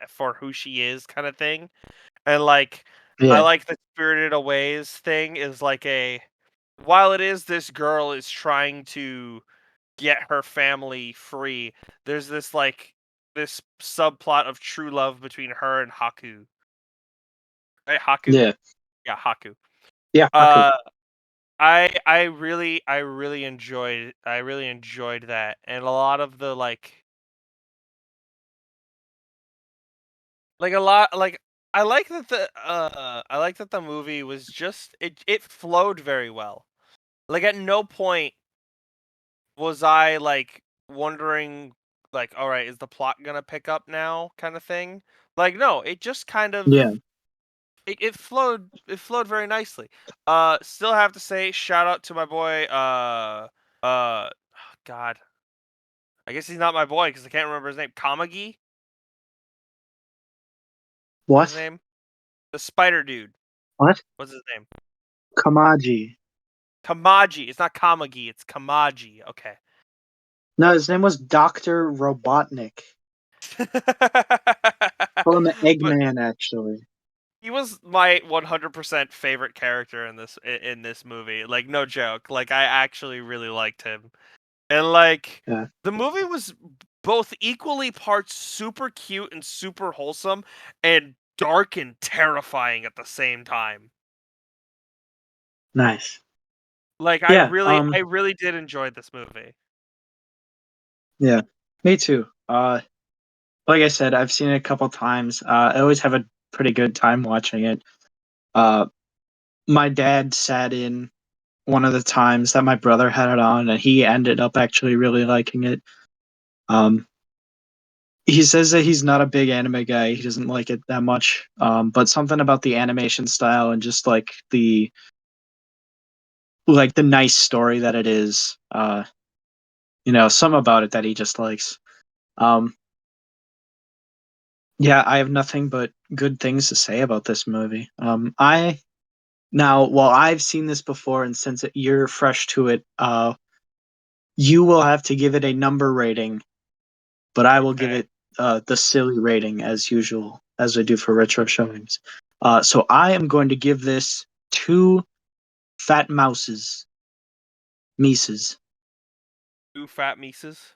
B: for who she is kind of thing. And like I
A: Yeah,
B: like the Spirited Aways thing is like a while it is this girl is trying to get her family free, there's this subplot of true love between her and Haku. Right, Haku?
A: yeah,
B: Yeah, Haku.
A: yeah. Haku.
B: Uh I really enjoyed that. And a lot of the like a lot like I like that the movie was just it flowed very well. Like at no point was I like wondering like, all right, is the plot gonna pick up now kind of thing? Like no, it just kind
A: Yeah.
B: of it flowed very nicely. Still have to say shout out to my boy God. I guess he's not my boy because I can't remember his name. Kamagi? What's his
A: What?
B: name? The spider dude.
A: What?
B: What's his name?
A: Kamaji.
B: Kamaji. It's not Kamagi, it's Kamaji. Okay.
A: No, his name was Doctor Robotnik. Call him
B: But
A: Eggman, actually.
B: he was my 100% favorite character in this movie. Like no joke. Like I actually really liked him. And like
A: Yeah,
B: the movie was both equally parts super cute and super wholesome and dark and terrifying at the same time.
A: nice.
B: Like
A: Yeah,
B: I really did enjoy this movie.
A: yeah. Me too. Like I said, I've seen it a couple times. I always have a pretty good time watching it. Uh, my dad sat in one of the times that my brother had it on, and he ended up actually really liking it. Um, he says that he's not a big anime guy. He doesn't like it that much. But something about the animation style and just like the nice story that it is. Some about it that he just likes. Um, yeah, I have nothing but good things to say about this movie. I Now, while I've seen this before, and since you're fresh to it, you will have to give it a number rating, but I will give
B: Okay.
A: it the silly rating as usual, as I do for retro showings. So I am going to give this two fat mises,
B: Two fat Mises.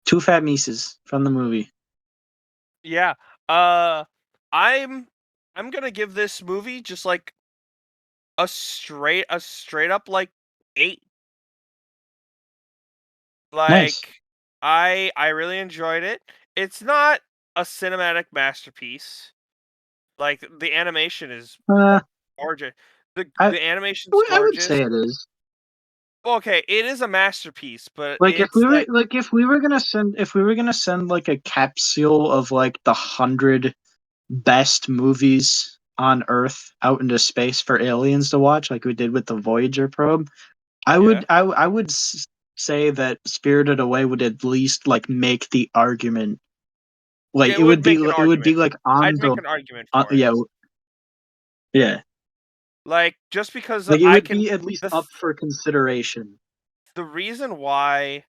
A: two fat mises from the movie.
B: Yeah. Uh I'm I'm gonna give this movie just like a straight up like 8.
A: Nice.
B: Like I really enjoyed it. It's not a cinematic masterpiece. Like the animation is
A: Uh,
B: gorgeous.
A: I
B: The animation's
A: I would
B: gorgeous.
A: say it is.
B: Okay, it is a masterpiece, but
A: Like
B: it's like
A: if we were gonna send like a capsule of like the 100 best movies on Earth out into space for aliens to watch, like we did with the Voyager probe,
B: yeah.
A: I would say that Spirited Away would at least like make the argument. Like
B: It would make an
A: it would be
B: argument.
A: like
B: I'd
A: on
B: make
A: the
B: an argument for it.
A: yeah, yeah.
B: Like just because
A: Like it
B: I
A: would
B: can
A: be at least
B: the
A: up for consideration.
B: the reason why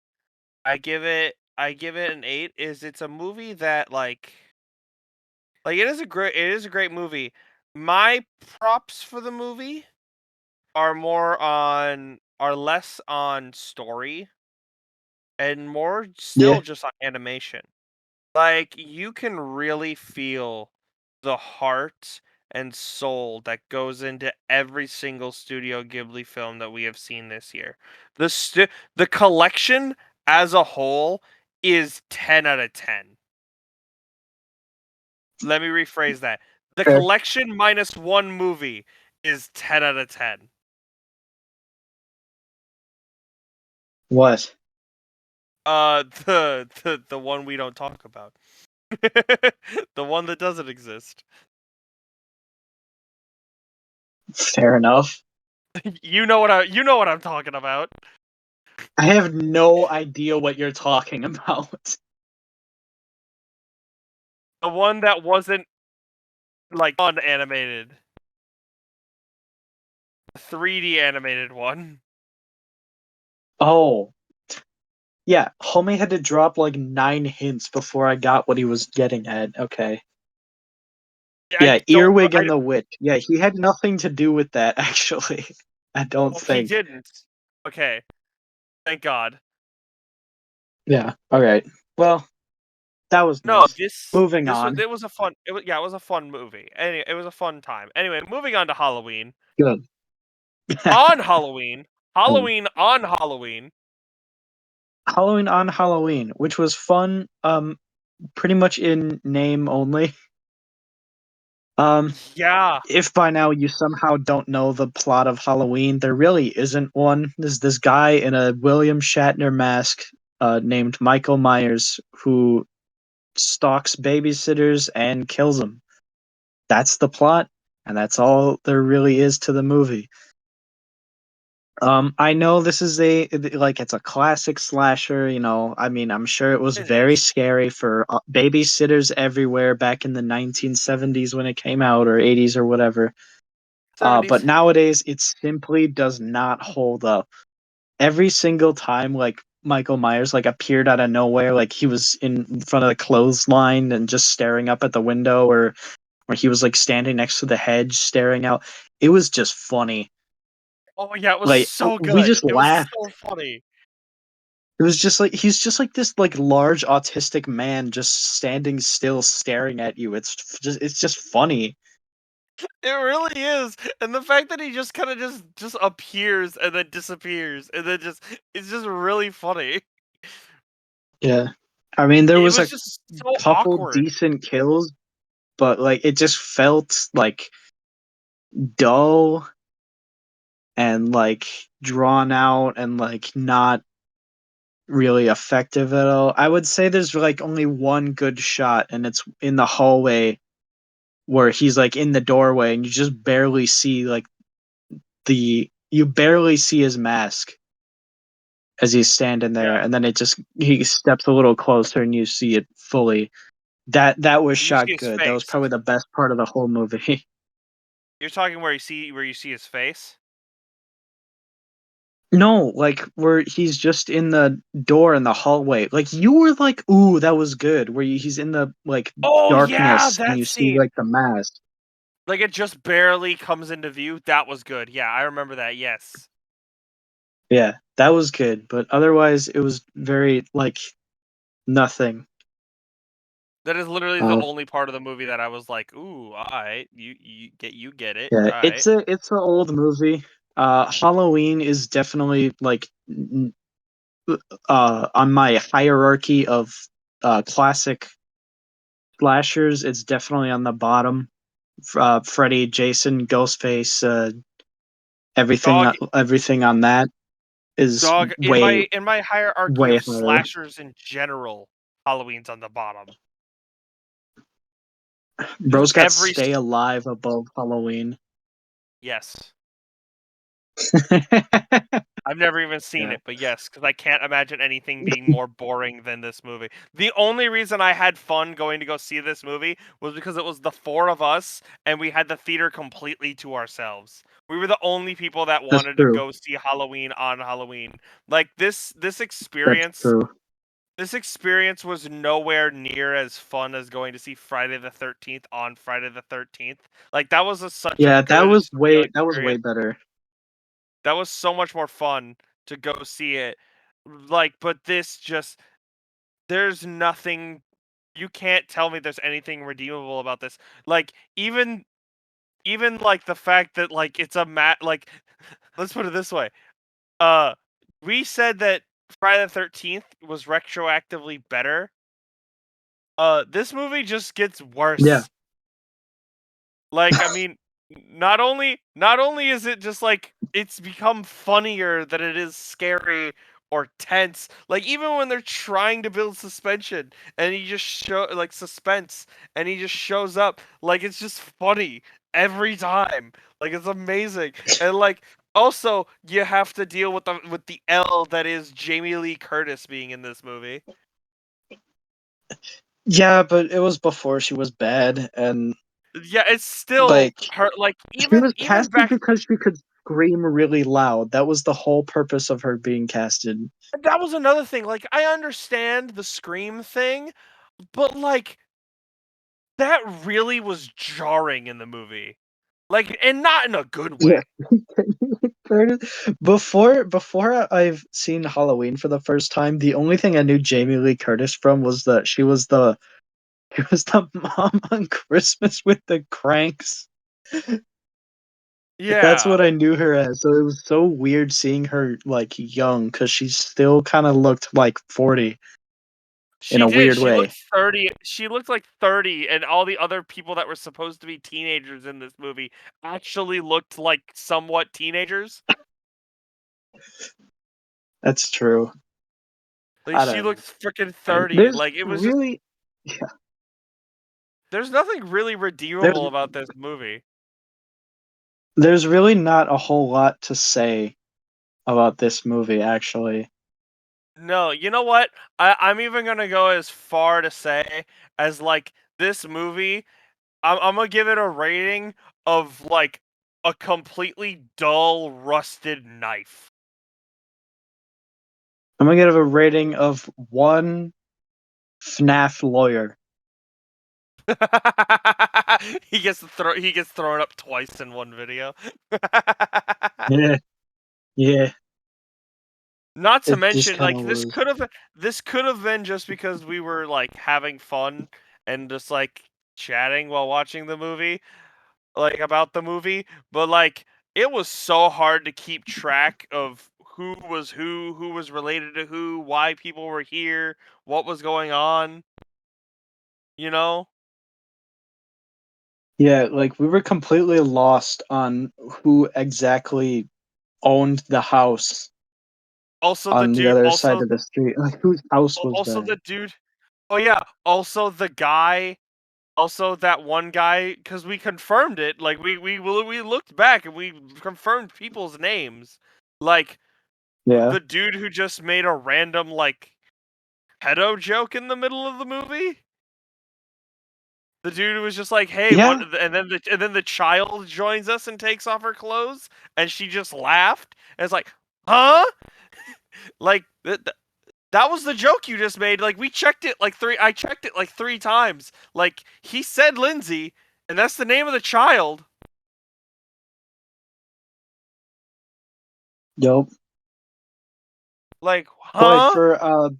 B: I give it an 8 is it's a movie that it is a great movie. My props for the movie are less on story and more
A: Yeah.
B: still just on animation. Like you can really feel the heart and soul that goes into every single Studio Ghibli film that we have seen this year. The collection as a whole is 10 out of 10. Let me rephrase that. The
A: Fair.
B: collection minus one movie is 10 out of 10.
A: What?
B: The one we don't talk about. The one that doesn't exist.
A: Fair enough.
B: You know what I'm talking about.
A: I have no idea what you're talking about.
B: The one that wasn't like unanimated. The 3D animated one.
A: Oh, yeah. Homie had to drop like 9 hints before I got what he was getting at. Okay.
B: I
A: Yeah,
B: don't
A: Earwig
B: I
A: and the Witch. Yeah, he had nothing to do with that, actually. I don't
B: oh, he
A: think.
B: didn't. Okay. Thank God.
A: Yeah. All right. Well, that was
B: No,
A: nice. Moving
B: this was
A: on.
B: it was a fun it was a fun movie. Anyway, it was a fun time. Anyway, moving on to Halloween.
A: Good.
B: On Halloween. Halloween on Halloween.
A: Halloween on Halloween, which was fun, pretty much in name only. Um,
B: Yeah.
A: if by now you somehow don't know the plot of Halloween, there really isn't one. There's this guy in a William Shatner mask, named Michael Myers, who stalks babysitters and kills them. That's the plot, and that's all there really is to the movie. I know this is it's a classic slasher, I mean, I'm sure it was
B: It
A: very
B: is.
A: scary for babysitters everywhere back in the 1970s when it came out, or 80s or whatever. But
B: 70s.
A: nowadays it simply does not hold up. Every single time like Michael Myers like appeared out of nowhere, like he was in front of the clothesline and just staring up at the window, or he was like standing next to the hedge staring out. It was just funny.
B: Oh yeah, it was
A: Like
B: so
A: we
B: good.
A: just
B: It was
A: laughed.
B: so funny.
A: It was just like he's just like this like large autistic man just standing still staring at you. It's just funny.
B: It really is. And the fact that he just kind of just appears and then disappears and then just it's just really funny.
A: Yeah. I mean there
B: It
A: was
B: was
A: a
B: just so
A: couple
B: awkward.
A: decent kills, but like it just felt like dull and like drawn out and like not really effective at all. I would say there's like only one good shot, and it's in the hallway where he's like in the doorway and you just barely see like you barely see his mask as he's standing there,
B: Yeah.
A: and then he steps a little closer and you see it fully. That was
B: You see
A: shot
B: his
A: good. That was
B: face.
A: probably the best part of the whole movie.
B: You're talking where you see his face?
A: No, like where he's just in the door in the hallway. Like you were like, "Ooh, that was good." Where he's in the like
B: Oh yeah,
A: darkness and
B: that
A: you see
B: scene.
A: like the mask.
B: Like it just barely comes into view. That was good. Yeah, I remember that. Yes.
A: Yeah, that was good, but otherwise it was very like nothing.
B: That is literally the
A: Uh,
B: only part of the movie that I was like, "Ooh, all right. You get it.
A: yeah,
B: All right."
A: it's an old movie. Halloween is definitely like on my hierarchy of classic slashers. It's definitely on the bottom. Freddy, Jason, Ghostface,
B: Dog
A: everything on that is
B: dog
A: way
B: in my hierarchy
A: way
B: of
A: higher.
B: slashers in general, Halloween's on the bottom. Because
A: Bro's got
B: every
A: Stay Alive above Halloween.
B: yes. I've never even seen
A: Yeah,
B: it, but yes, because I can't imagine anything being more boring than this movie. The only reason I had fun going to go see this movie was because it was the four of us, and we had the theater completely to ourselves. We were the only people that
A: that's
B: wanted to
A: true.
B: go see Halloween on Halloween. Like this
A: That's
B: experience.
A: true.
B: This experience was nowhere near as fun as going to see Friday the 13th on Friday the 13th. Like that was such a
A: Yeah,
B: good surreal
A: that was way
B: experience.
A: better.
B: That was so much more fun to go see it. Like, but this just there's nothing you can't tell me there's anything redeemable about this. Like even like the fact that like it's a like let's put it this way. Uh we said that Friday the 13th was retroactively better. This movie just gets
A: Yeah.
B: worse. Like, I mean, not only is it just like it's become funnier than it is scary or tense. Like even when they're trying to build suspension and he just show like suspense and he just shows up, like it's just funny every time. Like it's amazing. And like also you have to deal with the L that is Jamie Lee Curtis being in this movie.
A: Yeah, but it was before she was bad, and
B: Yeah, it's still
A: like
B: her like
A: she was
B: even
A: casted
B: back.
A: because she could scream really loud. That was the whole purpose of her being casted.
B: That was another thing. Like, I understand the scream thing, but like that really was jarring in the movie. Like, and not in a good
A: Yeah.
B: way.
A: Before I've seen Halloween for the first time, the only thing I knew Jamie Lee Curtis from was that she was the mom on Christmas with the Cranks. That's
B: Yeah,
A: what I knew her as. So it was so weird seeing her like young because she still kind of looked like 40 in
B: she
A: a
B: did.
A: weird
B: She looked
A: way.
B: 30. She looked like 30, and all the other people that were supposed to be teenagers in this movie actually looked like somewhat teenagers.
A: That's true.
B: Like,
A: I
B: she
A: don't
B: looked
A: know.
B: freaking 30.
A: There's
B: Like, it was just.
A: really yeah,
B: There's nothing really
A: there's
B: redeemable about this movie.
A: there's really not a whole lot to say about this movie actually.
B: No, you know what? I'm even gonna go as far to say as like this movie. I'm gonna give it a rating of like a completely dull, rusted knife.
A: I'm gonna give it a rating of one Fnaf lawyer.
B: He gets thrown up twice in one video.
A: Yeah, yeah,
B: Not to
A: it just
B: mention,
A: kind
B: like
A: of was.
B: this could have been just because we were like having fun and just like chatting while watching the movie. Like about the movie, but like it was so hard to keep track of who was related to who, why people were here, what was going on, you know?
A: Yeah, like we were completely lost on who exactly owned the house
B: Also the
A: on the
B: dude
A: other side
B: also
A: of the street. Like whose house was
B: also
A: that?
B: the dude. Oh yeah, also the guy, also that one guy cuz we confirmed it. Like we looked back and we confirmed people's names. Like
A: Yeah,
B: the dude who just made a random like pedo joke in the middle of the movie. The dude was just like, "Hey, what?"
A: yeah,
B: And then the child joins us and takes off her clothes, and she just laughed. And it's like, huh? Like that was the joke you just made. Like we checked it like three. I checked it like three times. Like he said Lindsay, and that's the name of the child.
A: yup.
B: Like,
A: Boy,
B: huh?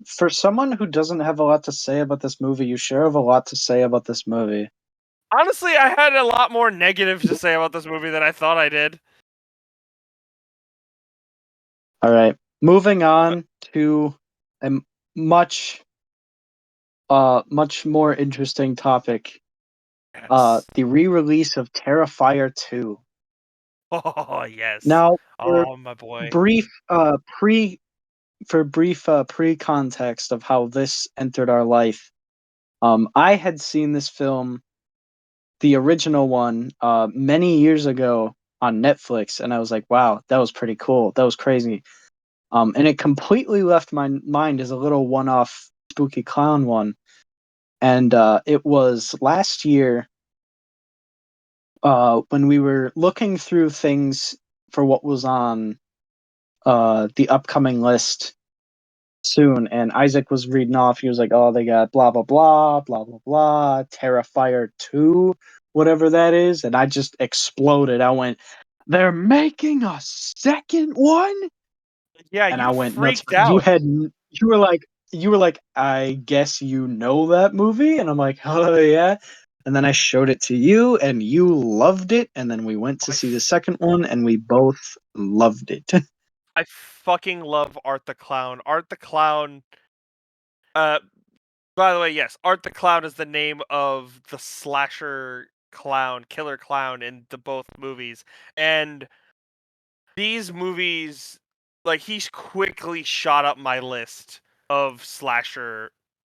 A: for someone who doesn't have a lot to say about this movie, you sure have a lot to say about this movie.
B: Honestly, I had a lot more negatives to say about this movie than I thought I did.
A: All right, moving on to a much much more interesting topic.
B: Yes.
A: The re-release of Terrifier 2.
B: Oh yes.
A: Now, for
B: Oh my boy.
A: brief pre context of how this entered our life, I had seen this film, the original one, many years ago, on Netflix, and I was like, wow, that was pretty cool. That was crazy. And it completely left my mind as a little one-off spooky clown one. And it was last year when we were looking through things for what was on the upcoming list soon, and Isaac was reading off. He was like, "Oh, they got blah blah blah, blah blah blah, Terrifier 2, whatever that is," and I just exploded. I went, "They're making a second one?"
B: Yeah,
A: And
B: you
A: I went nuts.
B: freaked out.
A: You were like, "I guess you know that movie," and I'm like, "Oh yeah." And then I showed it to you, and you loved it. And then we went to
B: I,
A: see the
B: f-
A: second one, and we both loved it.
B: I fucking love Art the Clown. Art the Clown. Uh, by the way, yes, Art the Clown is the name of the slasher clown, killer clown in the both movies, and these movies, like he's quickly shot up my list of slasher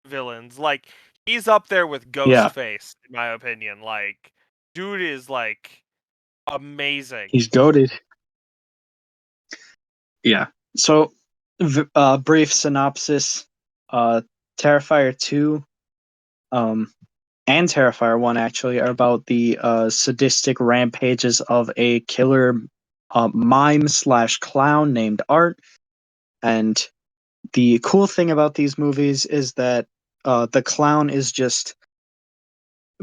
B: villains. Like he's up there with
A: Yeah,
B: Ghostface, in my opinion. Like, dude is like amazing.
A: he's goaded. Yeah. So, brief synopsis: uh, Terrifier 2, um, and Terrifier 1 actually are about the sadistic rampages of a killer mime slash clown named Art. And the cool thing about these movies is that the clown is just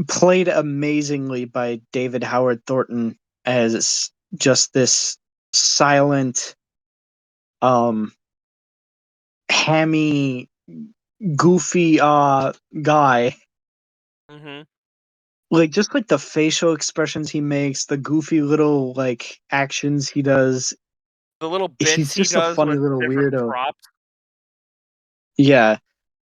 A: played amazingly by David Howard Thornton as just this silent, um, hammy, goofy guy.
B: Hmm.
A: Like just like the facial expressions he makes, the goofy little like actions he does.
B: The little
A: He's
B: bits he
A: just a
B: does
A: funny
B: with
A: little
B: different
A: weirdo.
B: props.
A: Yeah.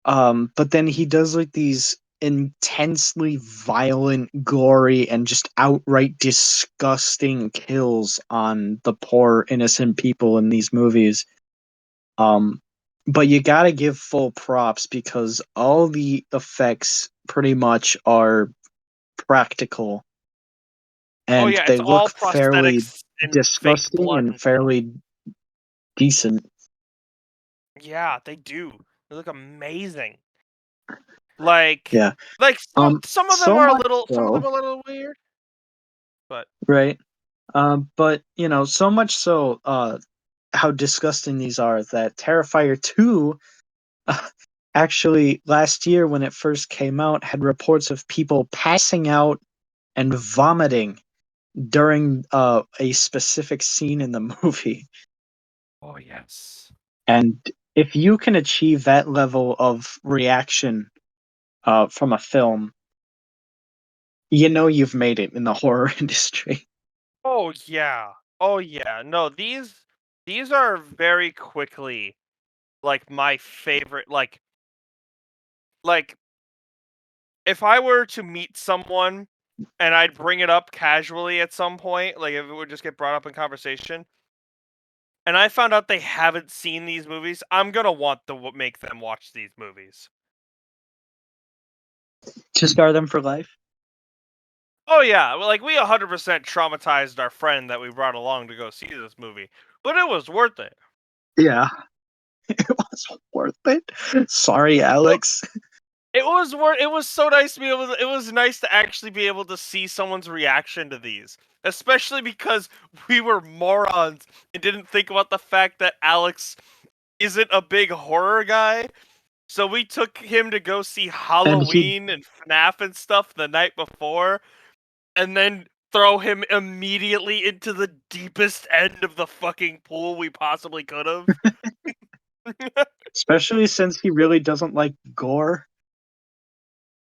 A: But then he does like these intensely violent, gory, and just outright disgusting kills on the poor innocent people in these movies. Um, but you gotta give full props because all the effects pretty much are practical
B: Oh
A: and
B: yeah,
A: they
B: it's all
A: look fairly
B: prosthetics and fake
A: disgusting
B: blood
A: and
B: and stuff.
A: fairly decent.
B: Yeah, they do. They look amazing. Like,
A: Yeah.
B: like some of them
A: So
B: are a
A: much
B: little, some of them
A: so,
B: are a little weird, but
A: right? But you know, so much so, how disgusting these are that Terrifier 2 actually last year when it first came out had reports of people passing out and vomiting during a specific scene in the movie.
B: oh yes.
A: And if you can achieve that level of reaction from a film, you know you've made it in the horror industry.
B: Oh yeah. Oh yeah. No, these are very quickly like my favorite like if I were to meet someone and I'd bring it up casually at some point, like if it would just get brought up in conversation, and I found out they haven't seen these movies, I'm gonna want to make them watch these movies.
A: To scar them for life.
B: Oh yeah, well, like we 100% traumatized our friend that we brought along to go see this movie, but it was worth it.
A: Yeah, it was worth it. Sorry,
B: Well,
A: Alex.
B: it was worth. It was so nice to be able to. It was nice to actually be able to see someone's reaction to these, especially because we were morons and didn't think about the fact that Alex isn't a big horror guy. So we took him to go see
A: And he
B: Halloween and Fnaf and stuff the night before, and then throw him immediately into the deepest end of the fucking pool we possibly could have.
A: especially since he really doesn't like gore.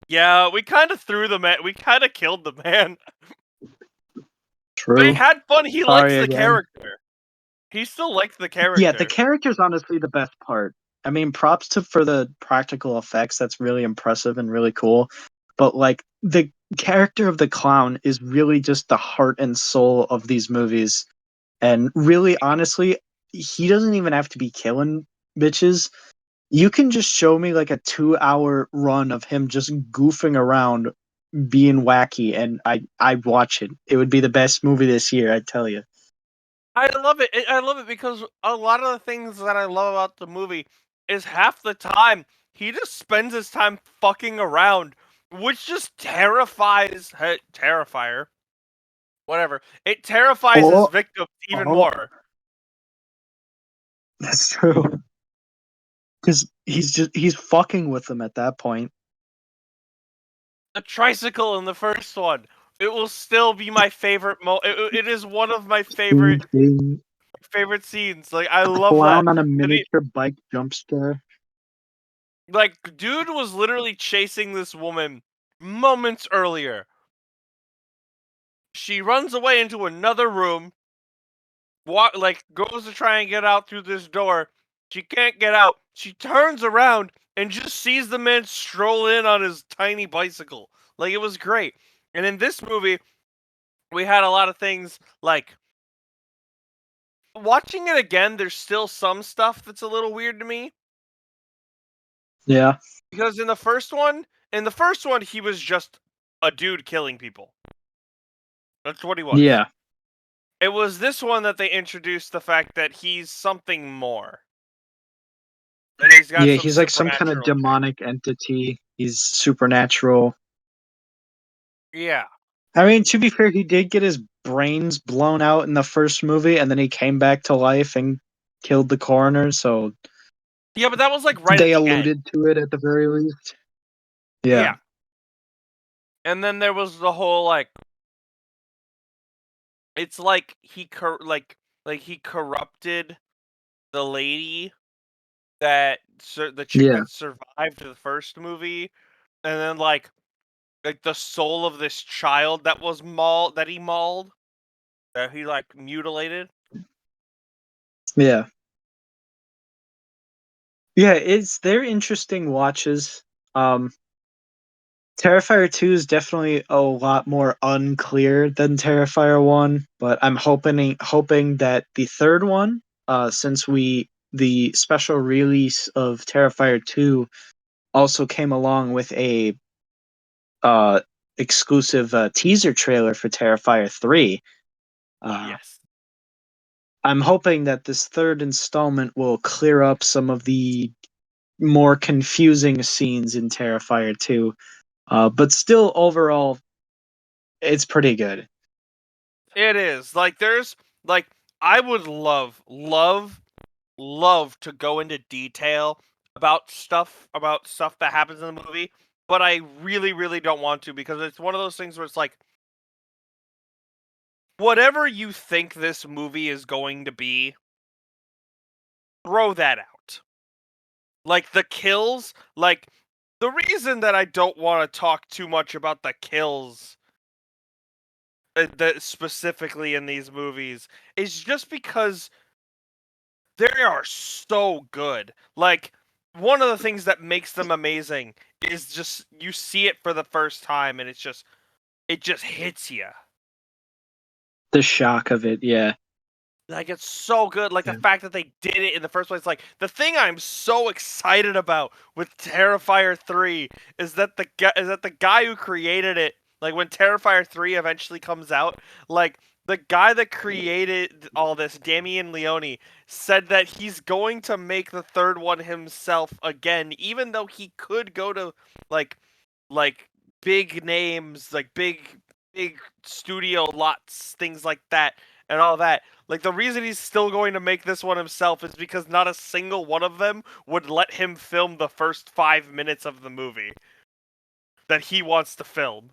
B: Yeah, we kind of threw the man. We kind of killed the man, but he
A: True.
B: had fun. He likes
A: Sorry
B: the
A: again.
B: character. He still likes the
A: Yeah, the
B: character.
A: character's honestly the best part. I mean, props to for the practical effects. That's really impressive and really cool. But like the character of the clown is really just the heart and soul of these movies. And really, honestly, he doesn't even have to be killing bitches. You can just show me like a 2 hour run of him just goofing around being wacky, and I'd watch it. It would be the best movie this year, I tell you.
B: I love it. I love it because a lot of the things that I love about the movie is half the time he just spends his time fucking around, which just terrifies Terrifier. Whatever. It terrifies his
A: Oh,
B: victims even
A: oh,
B: more.
A: that's true. Because he's fucking with them at that point.
B: The tricycle in the first one. It will still be my favorite it is one of my
A: Ding,
B: favorite
A: ding.
B: scenes. Like I
A: A
B: love
A: clown
B: that.
A: on a
B: And he,
A: miniature bike jump scare.
B: like dude was literally chasing this woman moments earlier. She runs away into another room, goes to try and get out through this door. She can't get out. She turns around and just sees the man stroll in on his tiny bicycle. Like it was great. And in this movie, we had a lot of things like watching it again, there's still some stuff that's a little weird to me.
A: Yeah.
B: Because in the first one, he was just a dude killing people. That's what he was.
A: Yeah.
B: It was this one that they introduced the fact that he's something more. That he's got
A: Yeah,
B: some
A: he's like some kind of
B: supernatural thing.
A: demonic entity. He's supernatural.
B: Yeah.
A: I mean, to be fair, he did get his brains blown out in the first movie, and then he came back to life and killed the coroner, so
B: Yeah, but that was like right at
A: they
B: the end.
A: alluded to it at the very least. Yeah.
B: Yeah. And then there was the whole like it's like like he corrupted the lady the chick
A: Yeah.
B: that survived the first movie, and then like the soul of this child that was mauled that he mauled, that he like mutilated.
A: Yeah. Yeah, they're interesting watches. Um Terrifier 2 is definitely a lot more unclear than Terrifier 1, but I'm hoping that the third one, since the special release of Terrifier 2 also came along with a uh exclusive teaser trailer for Terrifier 3. Uh
B: Yes.
A: I'm hoping that this third installment will clear up some of the more confusing scenes in Terrifier 2. But still overall it's pretty good.
B: It is. Like there's like I would love to go into detail about stuff that happens in the movie, but I really don't want to because it's one of those things where it's like whatever you think this movie is going to be, throw that out. Like the kills, like the reason that I don't want to talk too much about the kills that specifically in these movies is just because they are so good. Like one of the things that makes them amazing is just you see it for the first time and it just hits you.
A: The shock of it, yeah.
B: Like it's so good. Like the
A: Yeah.
B: fact that they did it in the first place. Like the thing I'm so excited about with Terrifier 3 is that the guy who created it, like when Terrifier 3 eventually comes out, like the guy that created all this, Damian Leone, said that he's going to make the third one himself again, even though he could go to like like big names, like big studio lots, things like that, and all that. Like the reason he's still going to make this one himself is because not a single one of them would let him film the first 5 minutes of the movie that he wants to film.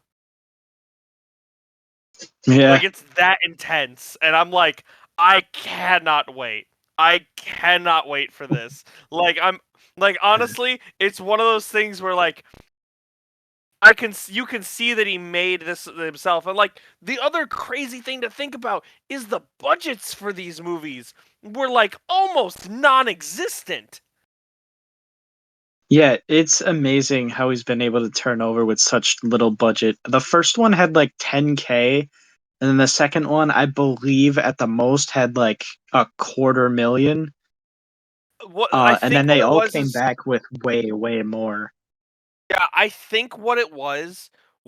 A: Yeah.
B: Like it's that intense, and I'm like, I cannot wait. I cannot wait for this. Like I'm like honestly, it's one of those things where like you can see that he made this himself. And like the other crazy thing to think about is the budgets for these movies were like almost non-existent.
A: Yeah, it's amazing how he's been able to turn over with such little budget. The first one had like 10K, and then the second one, I believe at the most had like a quarter million.
B: What I
A: And then
B: think what
A: they
B: it
A: all
B: was
A: came
B: is
A: back with way, way more.
B: yeah, I think what it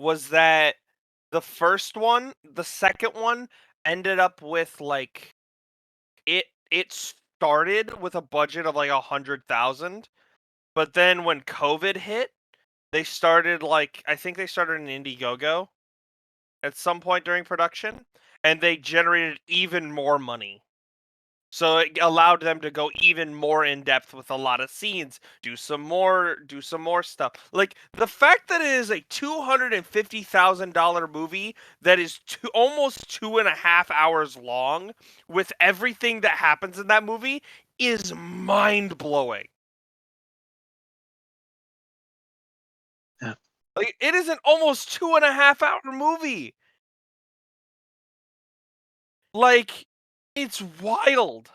B: was that the second one ended up with like it started with a budget of like 100,000, but then when COVID hit, they started like I think they started an Indiegogo at some point during production, and they generated even more money. So it allowed them to go even more in depth with a lot of scenes, do some more stuff. Like the fact that it is a $250,000 movie that is almost 2.5 hours long, with everything that happens in that movie, is mind blowing.
A: Yeah.
B: Like it is an almost 2.5 hour movie. Like it's wild.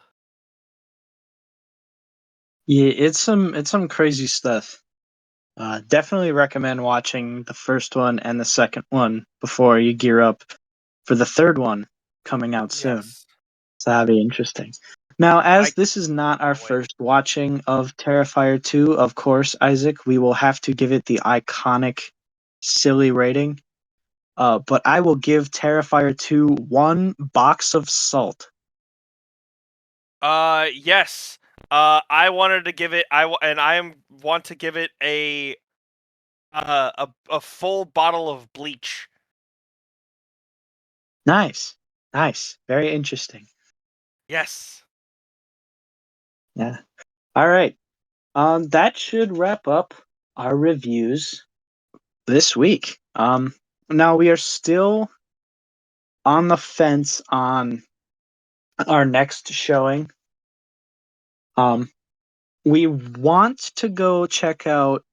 A: Yeah, it's some crazy stuff. Definitely recommend watching the first one and the second one before you gear up for the third one coming out soon.
B: Yes,
A: So that'll be interesting. Now,
B: I
A: as this is not our
B: can't wait.
A: first watching of Terrifier 2, of course, Isaac, we will have to give it the iconic, silly rating. But I will give Terrifier 2 one box of salt.
B: Yes. I wanted to give it. And want to give it a full bottle of bleach.
A: Nice. Nice. Very interesting.
B: Yes.
A: Yeah. All right. That should wrap up our reviews this week. Now we are still on the fence on our next showing. Um, we want to go check out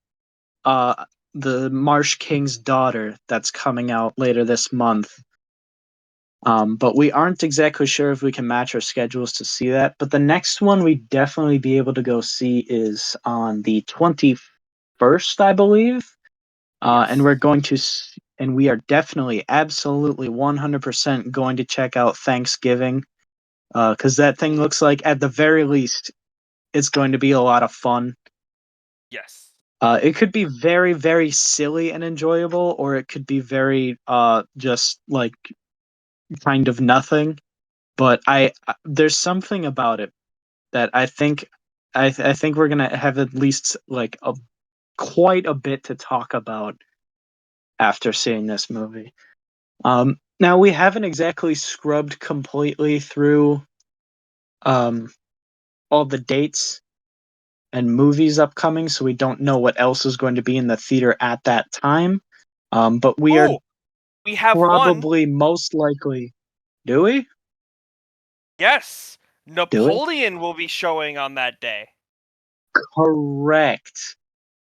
A: uh the Marsh King's Daughter that's coming out later this month. But we aren't exactly sure if we can match our schedules to see that. But the next one we definitely be able to go see is on the 21st, I believe. And
B: Yes.
A: we're going to, and we are definitely, absolutely, 100% going to check out Thanksgiving. Because that thing
B: Mm,
A: looks like, at the very least, it's going to be a lot of fun.
B: yes.
A: It could be very, very silly and enjoyable, or it could be very, just like kind of nothing. But there's something about it that I think, I think we're gonna have at least like a quite a bit to talk about after seeing this movie. Now we haven't exactly scrubbed completely through um all the dates and movies upcoming, so we don't know what else is going to be in the theater at that time. But we are
B: Oh, we have one.
A: probably most likely. Do we?
B: Yes.
A: Do we?
B: Napoleon will be showing on that day.
A: Correct.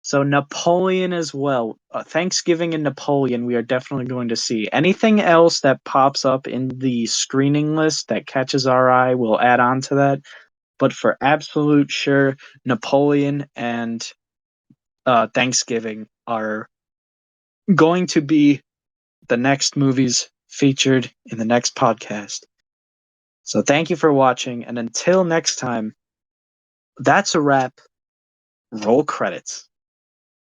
A: So Napoleon as well. Thanksgiving and Napoleon, we are definitely going to see. Anything else that pops up in the screening list that catches our eye, we'll add on to that. But for absolute sure, Napoleon and Thanksgiving are going to be the next movies featured in the next podcast. So thank you for watching, and until next time, that's a wrap. Roll credits.